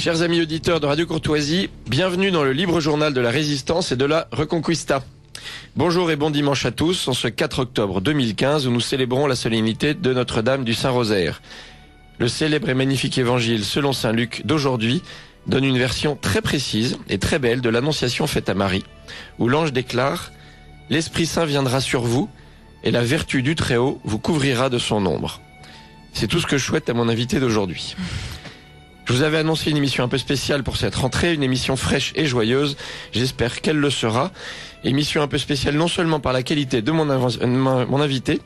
Chers amis auditeurs de Radio Courtoisie, bienvenue dans le libre journal de la Résistance et de la Reconquista. Bonjour et bon dimanche à tous, en ce 4 octobre 2015 où nous célébrons la solennité de Notre-Dame du Saint-Rosaire. Le célèbre et magnifique évangile selon Saint Luc d'aujourd'hui donne une version très précise et très belle de l'annonciation faite à Marie, où l'ange déclare « L'Esprit Saint viendra sur vous et la vertu du Très-Haut vous couvrira de son ombre ». C'est tout ce que je souhaite à mon invité d'aujourd'hui. Je vous avais annoncé une émission un peu spéciale pour cette rentrée, une émission fraîche et joyeuse. J'espère qu'elle le sera. Émission un peu spéciale non seulement par la qualité de mon invité,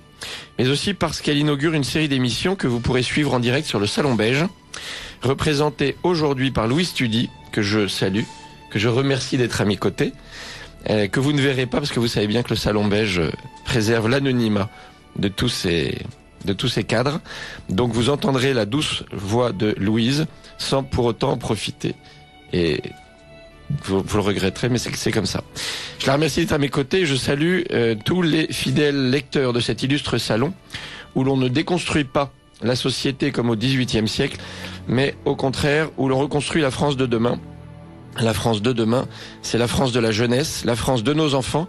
mais aussi parce qu'elle inaugure une série d'émissions que vous pourrez suivre en direct sur le Salon Beige, représentée aujourd'hui par Louise Tudy, que je salue, que je remercie d'être à mes côtés, que vous ne verrez pas parce que vous savez bien que le Salon Beige préserve l'anonymat de tous ces cadres. Donc vous entendrez la douce voix de Louise sans pour autant en profiter. Et vous le regretterez, mais c'est comme ça. Je la remercie d'être à mes côtés. Je salue tous les fidèles lecteurs de cet illustre salon où l'on ne déconstruit pas la société comme au XVIIIe siècle, mais au contraire où l'on reconstruit la France de demain. La France de demain, c'est la France de la jeunesse, la France de nos enfants,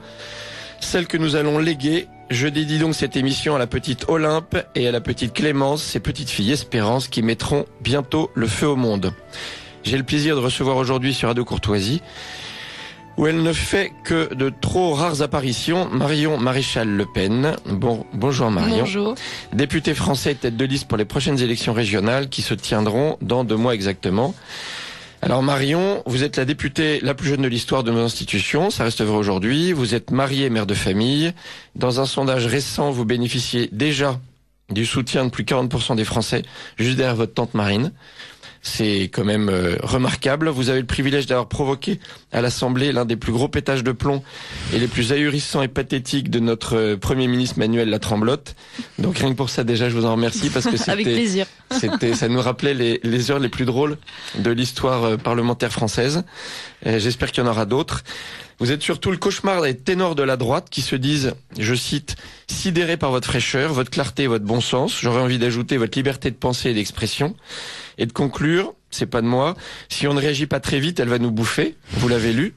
celle que nous allons léguer. Je dédie donc cette émission à la petite Olympe et à la petite Clémence, ces petites filles Espérance qui mettront bientôt le feu au monde. J'ai le plaisir de recevoir aujourd'hui sur Radio Courtoisie, où elle ne fait que de trop rares apparitions, Marion Maréchal Le Pen. Bonjour Marion. Bonjour. Députée français tête de liste pour les prochaines élections régionales qui se tiendront dans 2 mois exactement. Alors Marion, vous êtes la députée la plus jeune de l'histoire de nos institutions, ça reste vrai aujourd'hui. Vous êtes mariée, mère de famille. Dans un sondage récent, vous bénéficiez déjà du soutien de plus de 40% des Français, juste derrière votre tante Marine. C'est quand même remarquable. Vous avez le privilège d'avoir provoqué à l'Assemblée l'un des plus gros pétages de plomb et les plus ahurissants et pathétiques de notre Premier ministre Manuel Latremblotte. Donc rien que pour ça déjà, je vous en remercie parce que Avec plaisir. Ça nous rappelait les heures les plus drôles de l'histoire parlementaire française. J'espère qu'il y en aura d'autres. Vous êtes surtout le cauchemar des ténors de la droite qui se disent, je cite, « sidérés par votre fraîcheur, votre clarté et votre bon sens. J'aurais envie d'ajouter votre liberté de pensée et d'expression. » Et de conclure, c'est pas de moi, si on ne réagit pas très vite, elle va nous bouffer. Vous l'avez lu.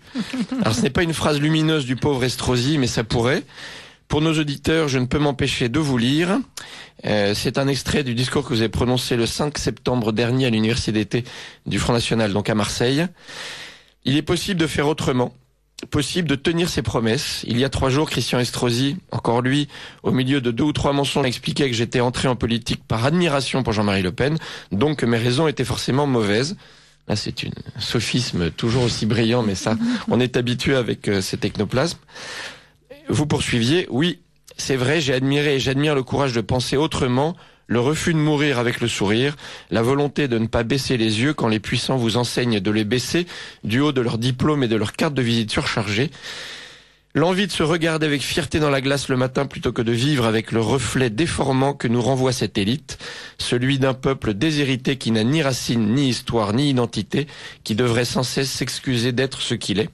Alors ce n'est pas une phrase lumineuse du pauvre Estrosi, mais ça pourrait. Pour nos auditeurs, je ne peux m'empêcher de vous lire. C'est un extrait du discours que vous avez prononcé le 5 septembre dernier à l'Université d'été du Front National, donc à Marseille. Il est possible de faire autrement. Possible de tenir ses promesses. Il y a 3 jours, Christian Estrosi, encore lui, au milieu de 2 ou 3 mensonges, expliquait que j'étais entré en politique par admiration pour Jean-Marie Le Pen, donc que mes raisons étaient forcément mauvaises. Là, c'est un sophisme toujours aussi brillant, mais ça, on est habitué avec ces technoplasmes. Vous poursuiviez, oui, c'est vrai, j'ai admiré et j'admire le courage de penser autrement, le refus de mourir avec le sourire, la volonté de ne pas baisser les yeux quand les puissants vous enseignent de les baisser du haut de leur diplôme et de leur carte de visite surchargée. L'envie de se regarder avec fierté dans la glace le matin plutôt que de vivre avec le reflet déformant que nous renvoie cette élite, celui d'un peuple déshérité qui n'a ni racines, ni histoire, ni identité, qui devrait sans cesse s'excuser d'être ce qu'il est.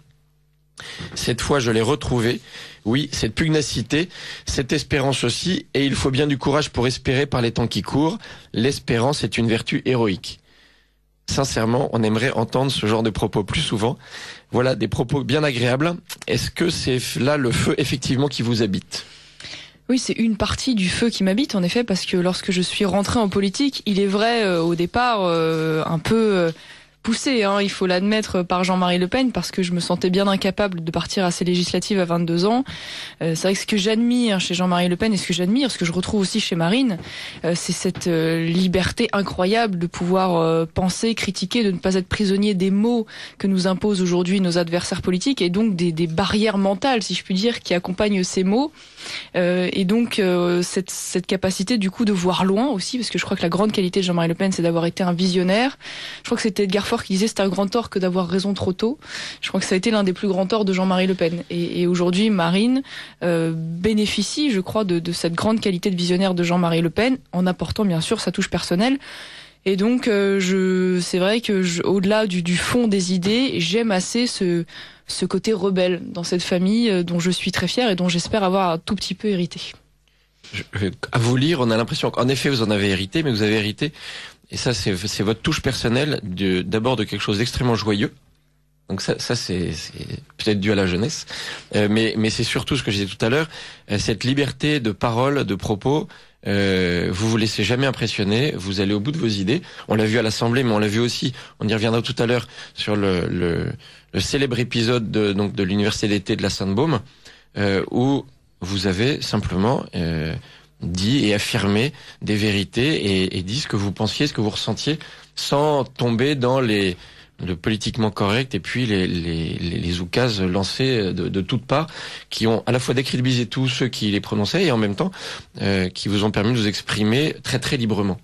Cette fois, je l'ai retrouvé. Oui, cette pugnacité, cette espérance aussi, et il faut bien du courage pour espérer par les temps qui courent. L'espérance est une vertu héroïque. Sincèrement, on aimerait entendre ce genre de propos plus souvent. Voilà, des propos bien agréables. Est-ce que c'est là le feu, effectivement, qui vous habite ? Oui, c'est une partie du feu qui m'habite, en effet, parce que lorsque je suis rentrée en politique, il est vrai, au départ, un peu... poussé, il faut l'admettre, par Jean-Marie Le Pen, parce que je me sentais bien incapable de partir à ces législatives à 22 ans. C'est vrai que ce que j'admire chez Jean-Marie Le Pen et ce que je retrouve aussi chez Marine, c'est cette liberté incroyable de pouvoir penser, critiquer, de ne pas être prisonnier des mots que nous imposent aujourd'hui nos adversaires politiques et donc des barrières mentales, si je puis dire, qui accompagnent ces mots. Et donc cette capacité du coup de voir loin aussi, parce que je crois que la grande qualité de Jean-Marie Le Pen, c'est d'avoir été un visionnaire. Je crois que c'était Edgar Faure qui disait c'est un grand tort que d'avoir raison trop tôt. Je crois que ça a été l'un des plus grands torts de Jean-Marie Le Pen. Et aujourd'hui, Marine bénéficie, je crois, de cette grande qualité de visionnaire de Jean-Marie Le Pen, en apportant bien sûr sa touche personnelle. Et donc, c'est vrai que au-delà du fond des idées, j'aime assez ce côté rebelle dans cette famille dont je suis très fière et dont j'espère avoir un tout petit peu hérité. À vous lire, on a l'impression qu'en effet vous en avez hérité, mais vous avez hérité et ça c'est votre touche personnelle, d'abord de quelque chose d'extrêmement joyeux. Donc ça c'est peut-être dû à la jeunesse, mais c'est surtout ce que je disais tout à l'heure, cette liberté de parole, de propos. Vous vous laissez jamais impressionner, vous allez au bout de vos idées. On l'a vu à l'Assemblée, mais on l'a vu aussi, on y reviendra tout à l'heure, sur le célèbre épisode de l'Université d'été de la Sainte-Baume, où vous avez simplement dit et affirmé des vérités et dit ce que vous pensiez, ce que vous ressentiez, sans tomber dans le politiquement correct et puis les oukases lancées de toutes parts, qui ont à la fois décrédibilisé tous ceux qui les prononçaient et en même temps qui vous ont permis de vous exprimer très très librement.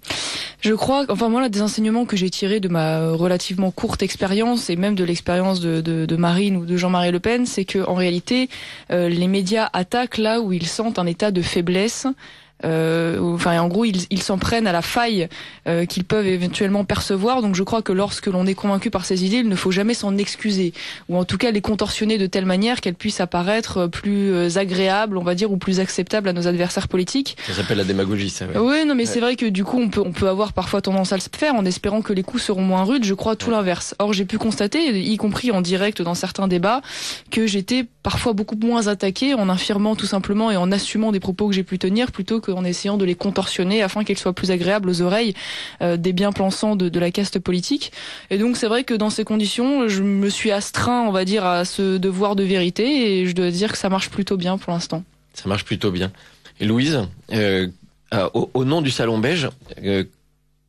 Je crois, enfin moi, des enseignements que j'ai tirés de ma relativement courte expérience et même de l'expérience de Marine ou de Jean-Marie Le Pen, c'est que en réalité, les médias attaquent là où ils sentent un état de faiblesse. En gros, ils s'en prennent à la faille qu'ils peuvent éventuellement percevoir. Donc je crois que lorsque l'on est convaincu par ces idées, il ne faut jamais s'en excuser, ou en tout cas les contorsionner de telle manière qu'elles puissent apparaître plus agréables, on va dire, ou plus acceptables à nos adversaires politiques. Ça s'appelle la démagogie, ça. Ouais. Oui, non, mais c'est vrai que du coup, on peut avoir parfois tendance à le faire en espérant que les coups seront moins rudes. Je crois tout l'inverse. Or, j'ai pu constater, y compris en direct dans certains débats, que j'étais parfois beaucoup moins attaquée en affirmant tout simplement et en assumant des propos que j'ai pu tenir, plutôt qu'en essayant de les contorsionner afin qu'elles soient plus agréables aux oreilles des bien-pensants de la caste politique. Et donc c'est vrai que dans ces conditions, je me suis astreint, on va dire, à ce devoir de vérité, et je dois dire que ça marche plutôt bien pour l'instant. Ça marche plutôt bien. Et Louise, au nom du Salon Beige,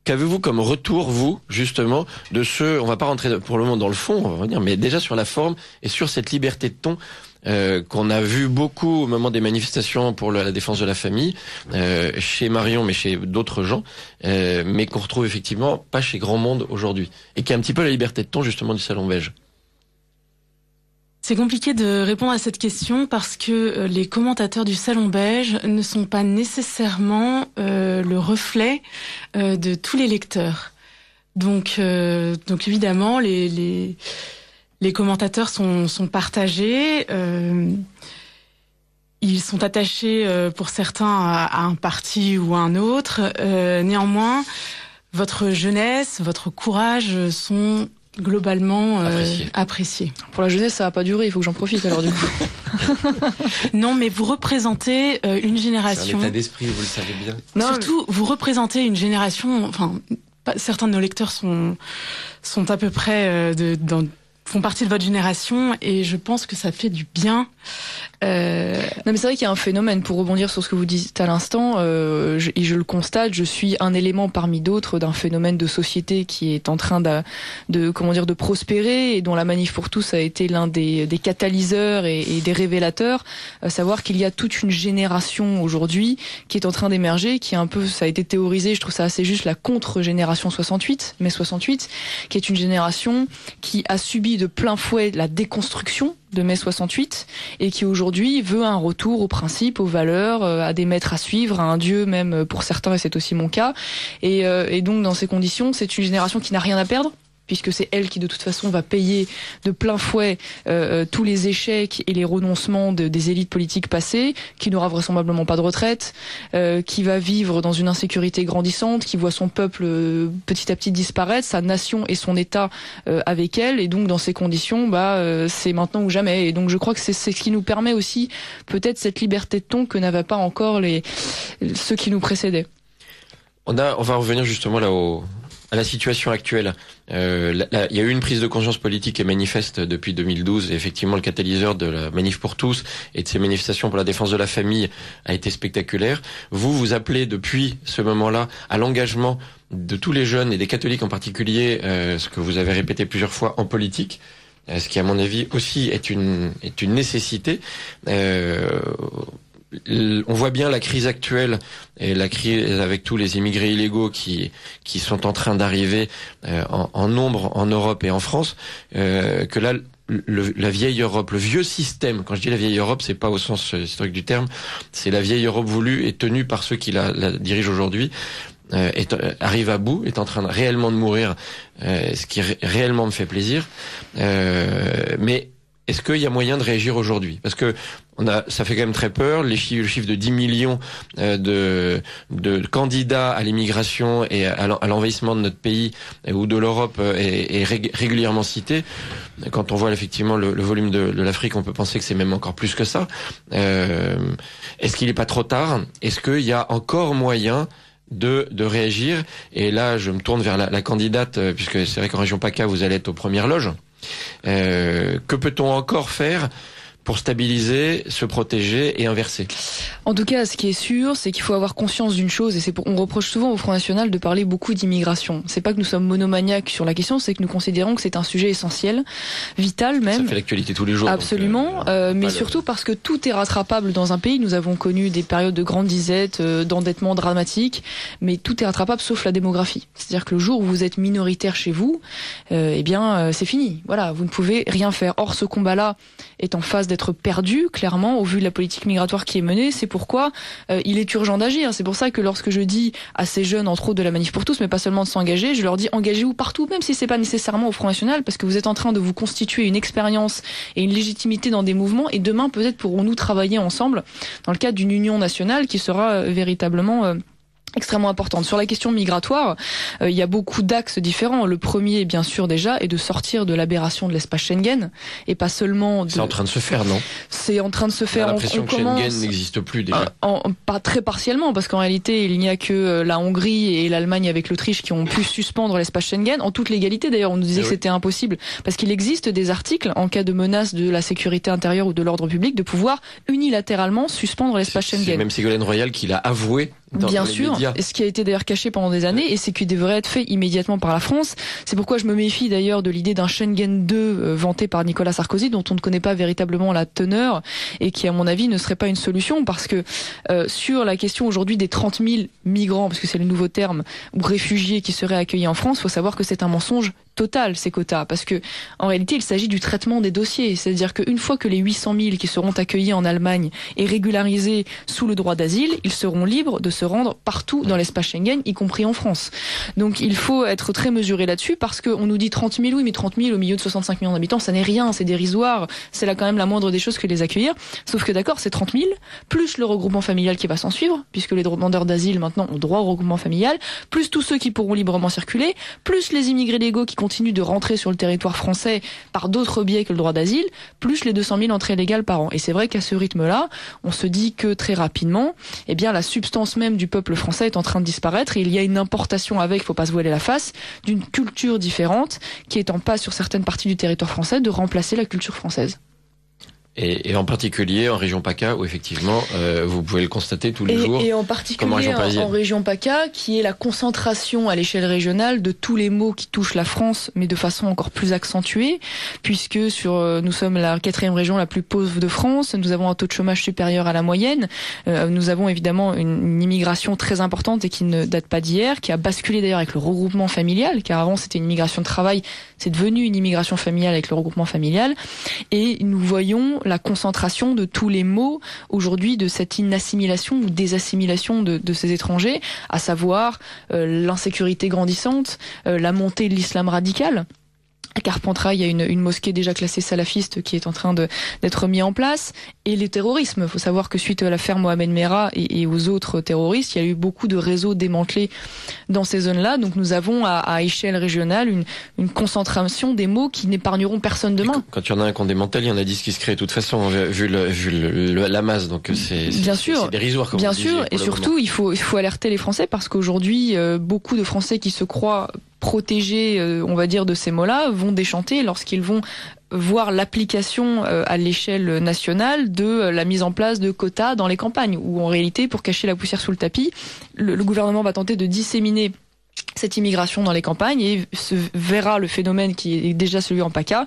qu'avez-vous comme retour, vous, justement, de on va pas rentrer pour le moment dans le fond, on va dire, mais déjà sur la forme et sur cette liberté de ton qu'on a vu beaucoup au moment des manifestations pour la défense de la famille, chez Marion, mais chez d'autres gens, mais qu'on retrouve effectivement pas chez grand monde aujourd'hui, et qui est un petit peu la liberté de ton, justement, du Salon Beige. C'est compliqué de répondre à cette question parce que les commentateurs du Salon Beige ne sont pas nécessairement le reflet de tous les lecteurs. Donc évidemment, les commentateurs sont partagés. Ils sont attachés pour certains à un parti ou à un autre. Néanmoins, votre jeunesse, votre courage sont globalement apprécié. Pour la jeunesse, ça va pas durer, il faut que j'en profite alors du coup. Non, mais vous représentez une génération. C'est un état d'esprit, vous le savez bien. Non, surtout, vous représentez une génération. Enfin, certains de nos lecteurs sont à peu près font partie de votre génération, et je pense que ça fait du bien. Non, mais c'est vrai qu'il y a un phénomène, pour rebondir sur ce que vous dites à l'instant, et je le constate, je suis un élément parmi d'autres d'un phénomène de société qui est en train de prospérer, et dont la Manif pour tous a été l'un des catalyseurs et des révélateurs, à savoir qu'il y a toute une génération aujourd'hui qui est en train d'émerger, qui est un peu, ça a été théorisé, je trouve ça assez juste, la contre-génération 68, mai 68, qui est une génération qui a subi de plein fouet la déconstruction de mai 68, et qui aujourd'hui veut un retour aux principes, aux valeurs, à des maîtres à suivre, à un dieu même pour certains, et c'est aussi mon cas. Et donc dans ces conditions, c'est une génération qui n'a rien à perdre, puisque c'est elle qui de toute façon va payer de plein fouet tous les échecs et les renoncements des élites politiques passées, qui n'aura vraisemblablement pas de retraite, qui va vivre dans une insécurité grandissante, qui voit son peuple petit à petit disparaître, sa nation et son État avec elle, et donc dans ces conditions, c'est maintenant ou jamais. Et donc je crois que c'est ce qui nous permet aussi peut-être cette liberté de ton que n'avaient pas encore ceux qui nous précédaient. On va revenir justement là à la situation actuelle. Il y a eu une prise de conscience politique et manifeste depuis 2012, et effectivement le catalyseur de la Manif pour tous et de ces manifestations pour la défense de la famille a été spectaculaire. Vous appelez depuis ce moment-là à l'engagement de tous les jeunes et des catholiques en particulier, ce que vous avez répété plusieurs fois, en politique, ce qui à mon avis aussi est une nécessité. On voit bien la crise actuelle et la crise avec tous les immigrés illégaux qui sont en train d'arriver en nombre en Europe et en France, que là la vieille Europe, le vieux système, quand je dis la vieille Europe, c'est pas au sens historique du terme, c'est la vieille Europe voulue et tenue par ceux qui la dirigent aujourd'hui, arrive à bout, est en train réellement de mourir, ce qui réellement me fait plaisir, mais est-ce qu'il y a moyen de réagir aujourd'hui? Parce que ça fait quand même très peur. Le chiffre de 10 millions de candidats à l'immigration et à l'envahissement de notre pays ou de l'Europe est régulièrement cité. Quand on voit effectivement le volume de l'Afrique, on peut penser que c'est même encore plus que ça. Est-ce qu'il n'est pas trop tard? Est-ce qu'il y a encore moyen de réagir? Et là, je me tourne vers la candidate, puisque c'est vrai qu'en région PACA, vous allez être aux premières loges. Que peut-on encore faire pour stabiliser, se protéger et inverser? En tout cas, ce qui est sûr, c'est qu'il faut avoir conscience d'une chose, et on reproche souvent au Front National de parler beaucoup d'immigration. C'est pas que nous sommes monomaniaques sur la question, c'est que nous considérons que c'est un sujet essentiel, vital même. Ça fait l'actualité tous les jours. Absolument, donc, mais surtout parce que tout est rattrapable dans un pays. Nous avons connu des périodes de grande disette, d'endettement dramatique, mais tout est rattrapable sauf la démographie. C'est-à-dire que le jour où vous êtes minoritaire chez vous, c'est fini. Voilà, vous ne pouvez rien faire. Or, ce combat-là est en phase d'être perdu, clairement, au vu de la politique migratoire qui est menée. C'est pourquoi il est urgent d'agir. C'est pour ça que lorsque je dis à ces jeunes, entre autres de la Manif pour tous, mais pas seulement de s'engager, je leur dis engagez-vous partout, même si c'est pas nécessairement au Front National, parce que vous êtes en train de vous constituer une expérience et une légitimité dans des mouvements, et demain peut-être pourrons-nous travailler ensemble dans le cadre d'une union nationale qui sera véritablement extrêmement importante. Sur la question migratoire, il y a beaucoup d'axes différents. Le premier, bien sûr, déjà, est de sortir de l'aberration de l'espace Schengen, et pas seulement... C'est en train de se faire, non? C'est en train de se faire. On a l'impression que Schengen n'existe plus, déjà. Pas très partiellement, parce qu'en réalité, il n'y a que la Hongrie et l'Allemagne avec l'Autriche qui ont pu suspendre l'espace Schengen, en toute légalité. D'ailleurs, on nous disait que c'était impossible, parce qu'il existe des articles, en cas de menace de la sécurité intérieure ou de l'ordre public, de pouvoir unilatéralement suspendre l'espace Schengen. C'est même Ségolène Royal qui l'a avoué. Bien sûr, et ce qui a été d'ailleurs caché pendant des années, et c'est qui devrait être fait immédiatement par la France. C'est pourquoi je me méfie d'ailleurs de l'idée d'un Schengen 2 vanté par Nicolas Sarkozy, dont on ne connaît pas véritablement la teneur, et qui à mon avis ne serait pas une solution, parce que sur la question aujourd'hui des 30 000 migrants, parce que c'est le nouveau terme, ou réfugiés qui seraient accueillis en France, il faut savoir que c'est un mensonge total, ces quotas, parce que en réalité il s'agit du traitement des dossiers, c'est-à-dire qu'une fois que les 800 000 qui seront accueillis en Allemagne et régularisés sous le droit d'asile, ils seront libres de se rendre partout dans l'espace Schengen, y compris en France. Donc il faut être très mesuré là-dessus, parce qu'on nous dit 30 000, oui, mais 30 000 au milieu de 65 millions d'habitants, ça n'est rien, c'est dérisoire, c'est là quand même la moindre des choses que les accueillir, sauf que d'accord, c'est 30 000, plus le regroupement familial qui va s'en suivre, puisque les demandeurs d'asile maintenant ont droit au regroupement familial, plus tous ceux qui pourront librement circuler, plus les immigrés légaux qui continuent de rentrer sur le territoire français par d'autres biais que le droit d'asile, plus les 200 000 entrées légales par an. Et c'est vrai qu'à ce rythme-là, on se dit que très rapidement, eh bien, la substance même du peuple français est en train de disparaître, et il y a une importation avec, faut pas se voiler la face, d'une culture différente qui est en passe sur certaines parties du territoire français de remplacer la culture française. Et en particulier en région PACA, où effectivement, vous pouvez le constater tous les jours. Et en particulier en région PACA, qui est la concentration à l'échelle régionale de tous les maux qui touchent la France, mais de façon encore plus accentuée, puisque nous sommes la 4e région la plus pauvre de France, nous avons un taux de chômage supérieur à la moyenne, nous avons évidemment une immigration très importante et qui ne date pas d'hier, qui a basculé d'ailleurs avec le regroupement familial, car avant c'était une immigration de travail, c'est devenu une immigration familiale avec le regroupement familial, et nous voyons la concentration de tous les maux aujourd'hui de cette inassimilation ou désassimilation de ces étrangers, à savoir l'insécurité grandissante, la montée de l'islam radical. À Carpentras, il y a une mosquée déjà classée salafiste qui est en train d'être mise en place. Et le terrorisme. Il faut savoir que suite à l'affaire Mohamed Merah et aux autres terroristes, il y a eu beaucoup de réseaux démantelés dans ces zones-là. Donc nous avons à échelle régionale une concentration des maux qui n'épargneront personne demain. Quand il y en a un qu'on démantèle, il y en a 10 qui se créent de toute façon, vu la masse. Donc c'est dérisoire, comme bien vous disiez, sûr. Et surtout, il faut alerter les Français, parce qu'aujourd'hui, beaucoup de Français qui se croient protégés, on va dire, de ces mots-là, vont déchanter lorsqu'ils vont voir l'application à l'échelle nationale de la mise en place de quotas dans les campagnes, où en réalité, pour cacher la poussière sous le tapis, le gouvernement va tenter de disséminer cette immigration dans les campagnes et se verra le phénomène qui est déjà celui en PACA,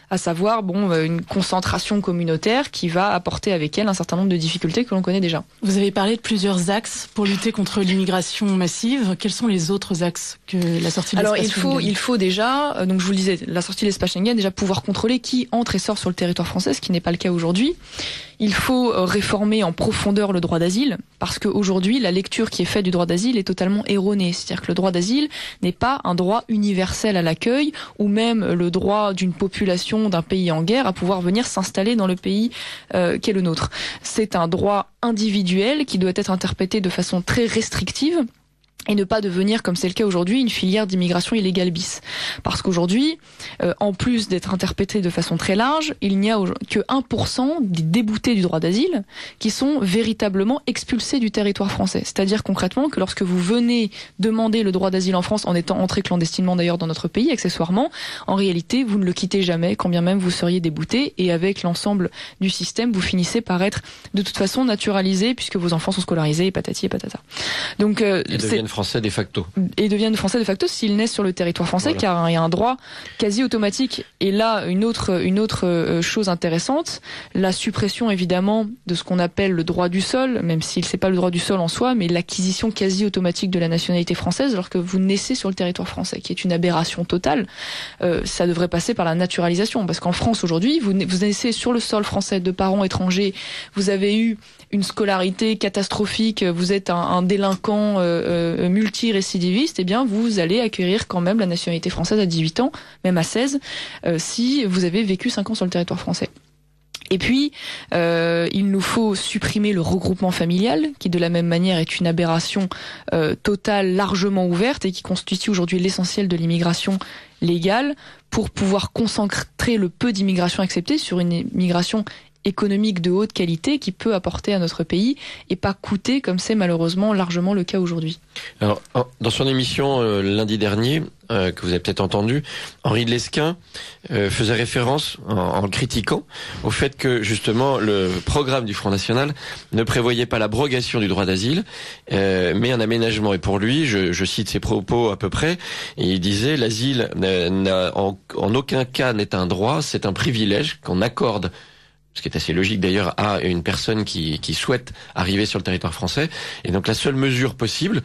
à savoir une concentration communautaire qui va apporter avec elle un certain nombre de difficultés que l'on connaît déjà. Vous avez parlé de plusieurs axes pour lutter contre l'immigration massive. Quels sont les autres axes que la sortie de l'espace Schengen ? Il faut déjà, donc je vous le disais, la sortie de l'espace Schengen, déjà pouvoir contrôler qui entre et sort sur le territoire français, ce qui n'est pas le cas aujourd'hui. Il faut réformer en profondeur le droit d'asile, parce qu'aujourd'hui, la lecture qui est faite du droit d'asile est totalement erronée. C'est-à-dire que le droit d'asile n'est pas un droit universel à l'accueil, ou même le droit d'une population d'un pays en guerre à pouvoir venir s'installer dans le pays qu'est le nôtre. C'est un droit individuel qui doit être interprété de façon très restrictive, et ne pas devenir, comme c'est le cas aujourd'hui, une filière d'immigration illégale bis. Parce qu'aujourd'hui, en plus d'être interprété de façon très large, il n'y a que 1% des déboutés du droit d'asile qui sont véritablement expulsés du territoire français. C'est-à-dire concrètement que lorsque vous venez demander le droit d'asile en France, en étant entré clandestinement d'ailleurs dans notre pays, accessoirement, en réalité, vous ne le quittez jamais, quand bien même vous seriez débouté, et avec l'ensemble du système, vous finissez par être de toute façon naturalisé, puisque vos enfants sont scolarisés, et patati et patata. Donc, français de facto. Et deviennent français de facto s'ils naissent sur le territoire français, voilà. Car il y a un droit quasi automatique. Et là, une autre chose intéressante, la suppression évidemment de ce qu'on appelle le droit du sol, même s'il c'est pas le droit du sol en soi, mais l'acquisition quasi automatique de la nationalité française lorsque vous naissez sur le territoire français, qui est une aberration totale. Ça devrait passer par la naturalisation, parce qu'en France aujourd'hui, vous naissez sur le sol français de parents étrangers, vous avez eu une scolarité catastrophique, vous êtes un délinquant multirécidiviste, eh bien vous allez acquérir quand même la nationalité française à 18 ans, même à 16, si vous avez vécu 5 ans sur le territoire français. Et puis, il nous faut supprimer le regroupement familial, qui de la même manière est une aberration totale, largement ouverte, et qui constitue aujourd'hui l'essentiel de l'immigration légale, pour pouvoir concentrer le peu d'immigration acceptée sur une immigration économique de haute qualité qui peut apporter à notre pays et pas coûter comme c'est malheureusement largement le cas aujourd'hui. Alors, dans son émission lundi dernier, que vous avez peut-être entendu, Henri de Lesquen faisait référence, en critiquant, au fait que justement le programme du Front National ne prévoyait pas l'abrogation du droit d'asile, mais un aménagement. Et pour lui, je cite ses propos à peu près, et il disait: l'asile en aucun cas n'est un droit, c'est un privilège qu'on accorde, ce qui est assez logique d'ailleurs, à une personne qui souhaite arriver sur le territoire français. Et donc la seule mesure possible,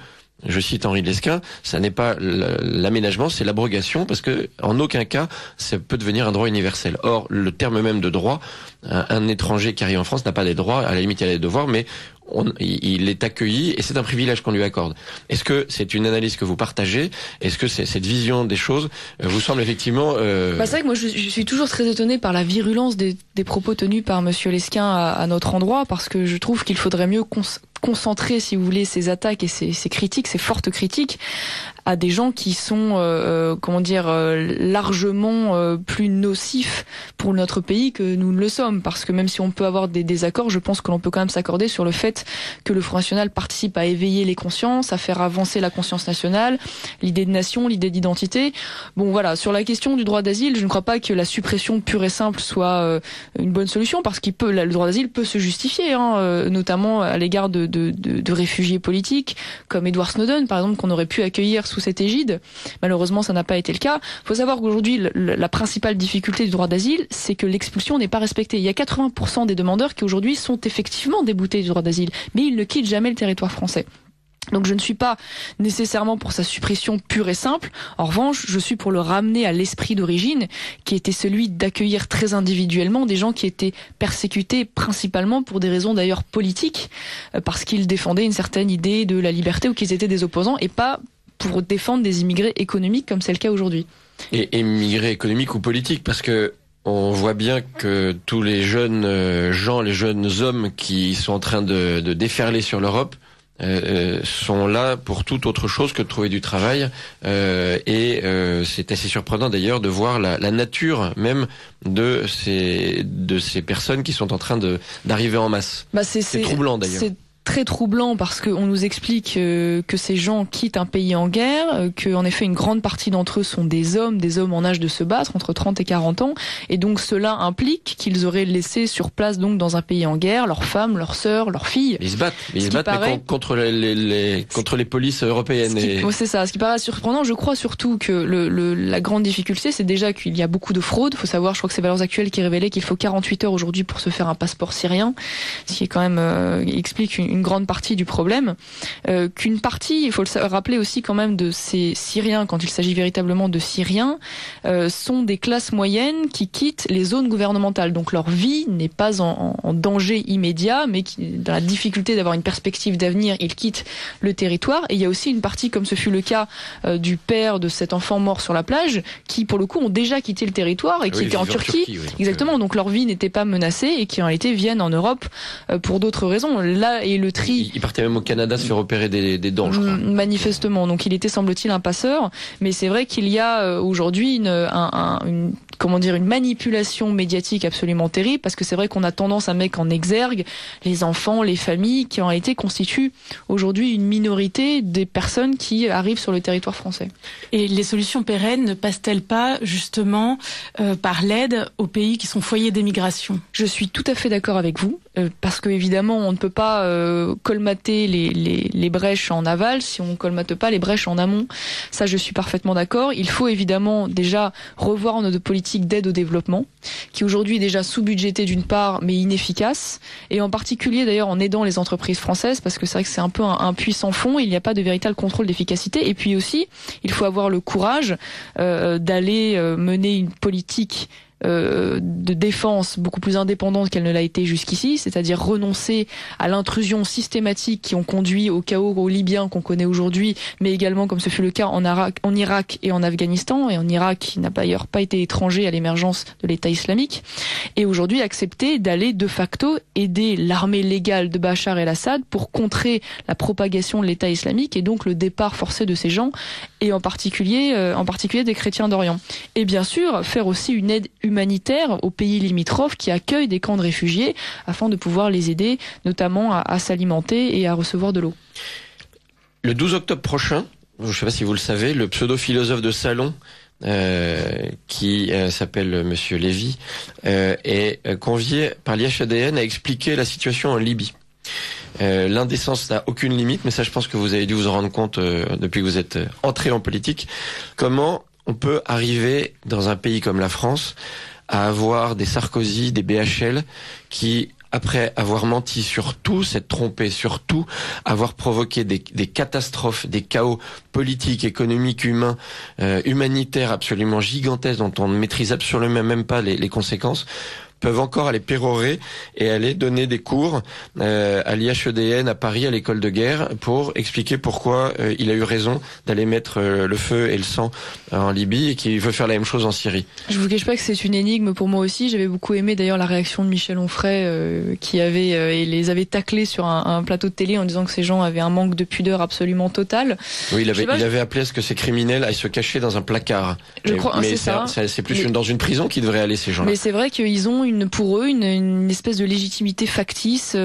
je cite Henri de Lesquen, ça n'est pas l'aménagement, c'est l'abrogation, parce que en aucun cas ça peut devenir un droit universel. Or, le terme même de droit, un étranger qui arrive en France n'a pas des droits, à la limite il a des devoirs, mais il est accueilli et c'est un privilège qu'on lui accorde. Est-ce que c'est une analyse que vous partagez? Est-ce que cette vision des choses vous semble effectivement... c'est vrai que moi je suis toujours très étonnée par la virulence des propos tenus par Monsieur Lesquen à notre endroit, parce que je trouve qu'il faudrait mieux concentrer, si vous voulez, ces attaques et ces critiques, ces fortes critiques, à des gens qui sont, largement plus nocifs pour notre pays que nous ne le sommes. Parce que même si on peut avoir des désaccords, je pense que l'on peut quand même s'accorder sur le fait que le Front National participe à éveiller les consciences, à faire avancer la conscience nationale, l'idée de nation, l'idée d'identité. Bon voilà, sur la question du droit d'asile, je ne crois pas que la suppression pure et simple soit une bonne solution, parce le droit d'asile peut se justifier, notamment à l'égard de réfugiés politiques, comme Edward Snowden, par exemple, qu'on aurait pu accueillir sous cette égide. Malheureusement, ça n'a pas été le cas. Il faut savoir qu'aujourd'hui, la principale difficulté du droit d'asile, c'est que l'expulsion n'est pas respectée. Il y a 80% des demandeurs qui aujourd'hui sont effectivement déboutés du droit d'asile, mais ils ne quittent jamais le territoire français. Donc je ne suis pas nécessairement pour sa suppression pure et simple. En revanche, je suis pour le ramener à l'esprit d'origine, qui était celui d'accueillir très individuellement des gens qui étaient persécutés principalement pour des raisons d'ailleurs politiques, parce qu'ils défendaient une certaine idée de la liberté ou qu'ils étaient des opposants, et pas pour défendre des immigrés économiques comme c'est le cas aujourd'hui. Et immigrés économiques ou politiques, parce que on voit bien que tous les jeunes gens, les jeunes hommes qui sont en train de déferler sur l'Europe sont là pour toute autre chose que de trouver du travail, et c'est assez surprenant d'ailleurs de voir la nature même de ces personnes qui sont en train d'arriver en masse. C'est troublant d'ailleurs. C'est très troublant parce qu'on nous explique que ces gens quittent un pays en guerre, que en effet une grande partie d'entre eux sont des hommes en âge de se battre, entre 30 et 40 ans, et donc cela implique qu'ils auraient laissé sur place donc dans un pays en guerre leurs femmes, leurs sœurs, leurs filles. Ils se battent, mais contre les polices européennes. C'est ça. Ce qui paraît surprenant, je crois surtout que la grande difficulté, c'est déjà qu'il y a beaucoup de fraude. Il faut savoir, je crois que c'est Valeurs Actuelles qui révélait qu'il faut 48 heures aujourd'hui pour se faire un passeport syrien, ce qui est quand même explique une une grande partie du problème, qu'une partie, il faut le rappeler aussi quand même, de ces Syriens, quand il s'agit véritablement de Syriens, sont des classes moyennes qui quittent les zones gouvernementales. Donc leur vie n'est pas en danger immédiat, mais qui, dans la difficulté d'avoir une perspective d'avenir, ils quittent le territoire. Et il y a aussi une partie, comme ce fut le cas du père de cet enfant mort sur la plage, qui pour le coup ont déjà quitté le territoire et qui étaient en Turquie. Oui. Exactement, donc leur vie n'était pas menacée et qui en réalité viennent en Europe pour d'autres raisons. Là, et le tri... Il partait même au Canada se faire opérer des dents, je crois. Manifestement, donc il était, semble-t-il, un passeur, mais c'est vrai qu'il y a aujourd'hui une manipulation médiatique absolument terrible, parce que c'est vrai qu'on a tendance à mettre en exergue les enfants, les familles, qui en réalité constituent aujourd'hui une minorité des personnes qui arrivent sur le territoire français. Et les solutions pérennes ne passent-elles pas justement par l'aide aux pays qui sont foyers d'émigration? Je suis tout à fait d'accord avec vous, parce que évidemment on ne peut pas colmater les brèches en aval si on ne colmate pas les brèches en amont. Ça, je suis parfaitement d'accord. Il faut évidemment déjà revoir notre politique d'aide au développement, qui aujourd'hui est déjà sous-budgétée d'une part, mais inefficace, et en particulier d'ailleurs en aidant les entreprises françaises, parce que c'est vrai que c'est un peu un puits sans fond, il n'y a pas de véritable contrôle d'efficacité. Et puis aussi, il faut avoir le courage d'aller mener une politique de défense beaucoup plus indépendante qu'elle ne l'a été jusqu'ici, c'est-à-dire renoncer à l'intrusion systématique qui ont conduit au chaos libyen qu'on connaît aujourd'hui, mais également, comme ce fut le cas en Irak et en Afghanistan, et en Irak qui n'a d'ailleurs pas été étranger à l'émergence de l'État islamique, et aujourd'hui accepter d'aller de facto aider l'armée légale de Bachar el-Assad pour contrer la propagation de l'État islamique et donc le départ forcé de ces gens, et en particulier des chrétiens d'Orient. Et bien sûr, faire aussi une aide humanitaire aux pays limitrophes qui accueillent des camps de réfugiés afin de pouvoir les aider notamment à s'alimenter et à recevoir de l'eau. Le 12 octobre prochain, je ne sais pas si vous le savez, le pseudo-philosophe de salon qui s'appelle Monsieur Lévy est convié par l'IHADN à expliquer la situation en Libye. L'indécence n'a aucune limite, mais ça je pense que vous avez dû vous en rendre compte depuis que vous êtes entré en politique. Comment on peut arriver dans un pays comme la France à avoir des Sarkozy, des BHL qui, après avoir menti sur tout, s'être trompé sur tout, avoir provoqué des catastrophes, des chaos politiques, économiques, humains, humanitaires absolument gigantesques dont on ne maîtrise absolument même pas les conséquences, peuvent encore aller pérorer et aller donner des cours à l'IHEDN à Paris, à l'école de guerre, pour expliquer pourquoi il a eu raison d'aller mettre le feu et le sang en Libye et qu'il veut faire la même chose en Syrie. Je vous cache pas que c'est une énigme pour moi aussi. J'avais beaucoup aimé d'ailleurs la réaction de Michel Onfray qui avait et les avait taclés sur un plateau de télé en disant que ces gens avaient un manque de pudeur absolument total. Oui, il avait appelé à ce que ces criminels aillent se cacher dans un placard. Je crois, mais c'est plus dans une prison qu'ils devraient aller, ces gens-là. Mais c'est vrai qu'ils ont pour eux une espèce de légitimité factice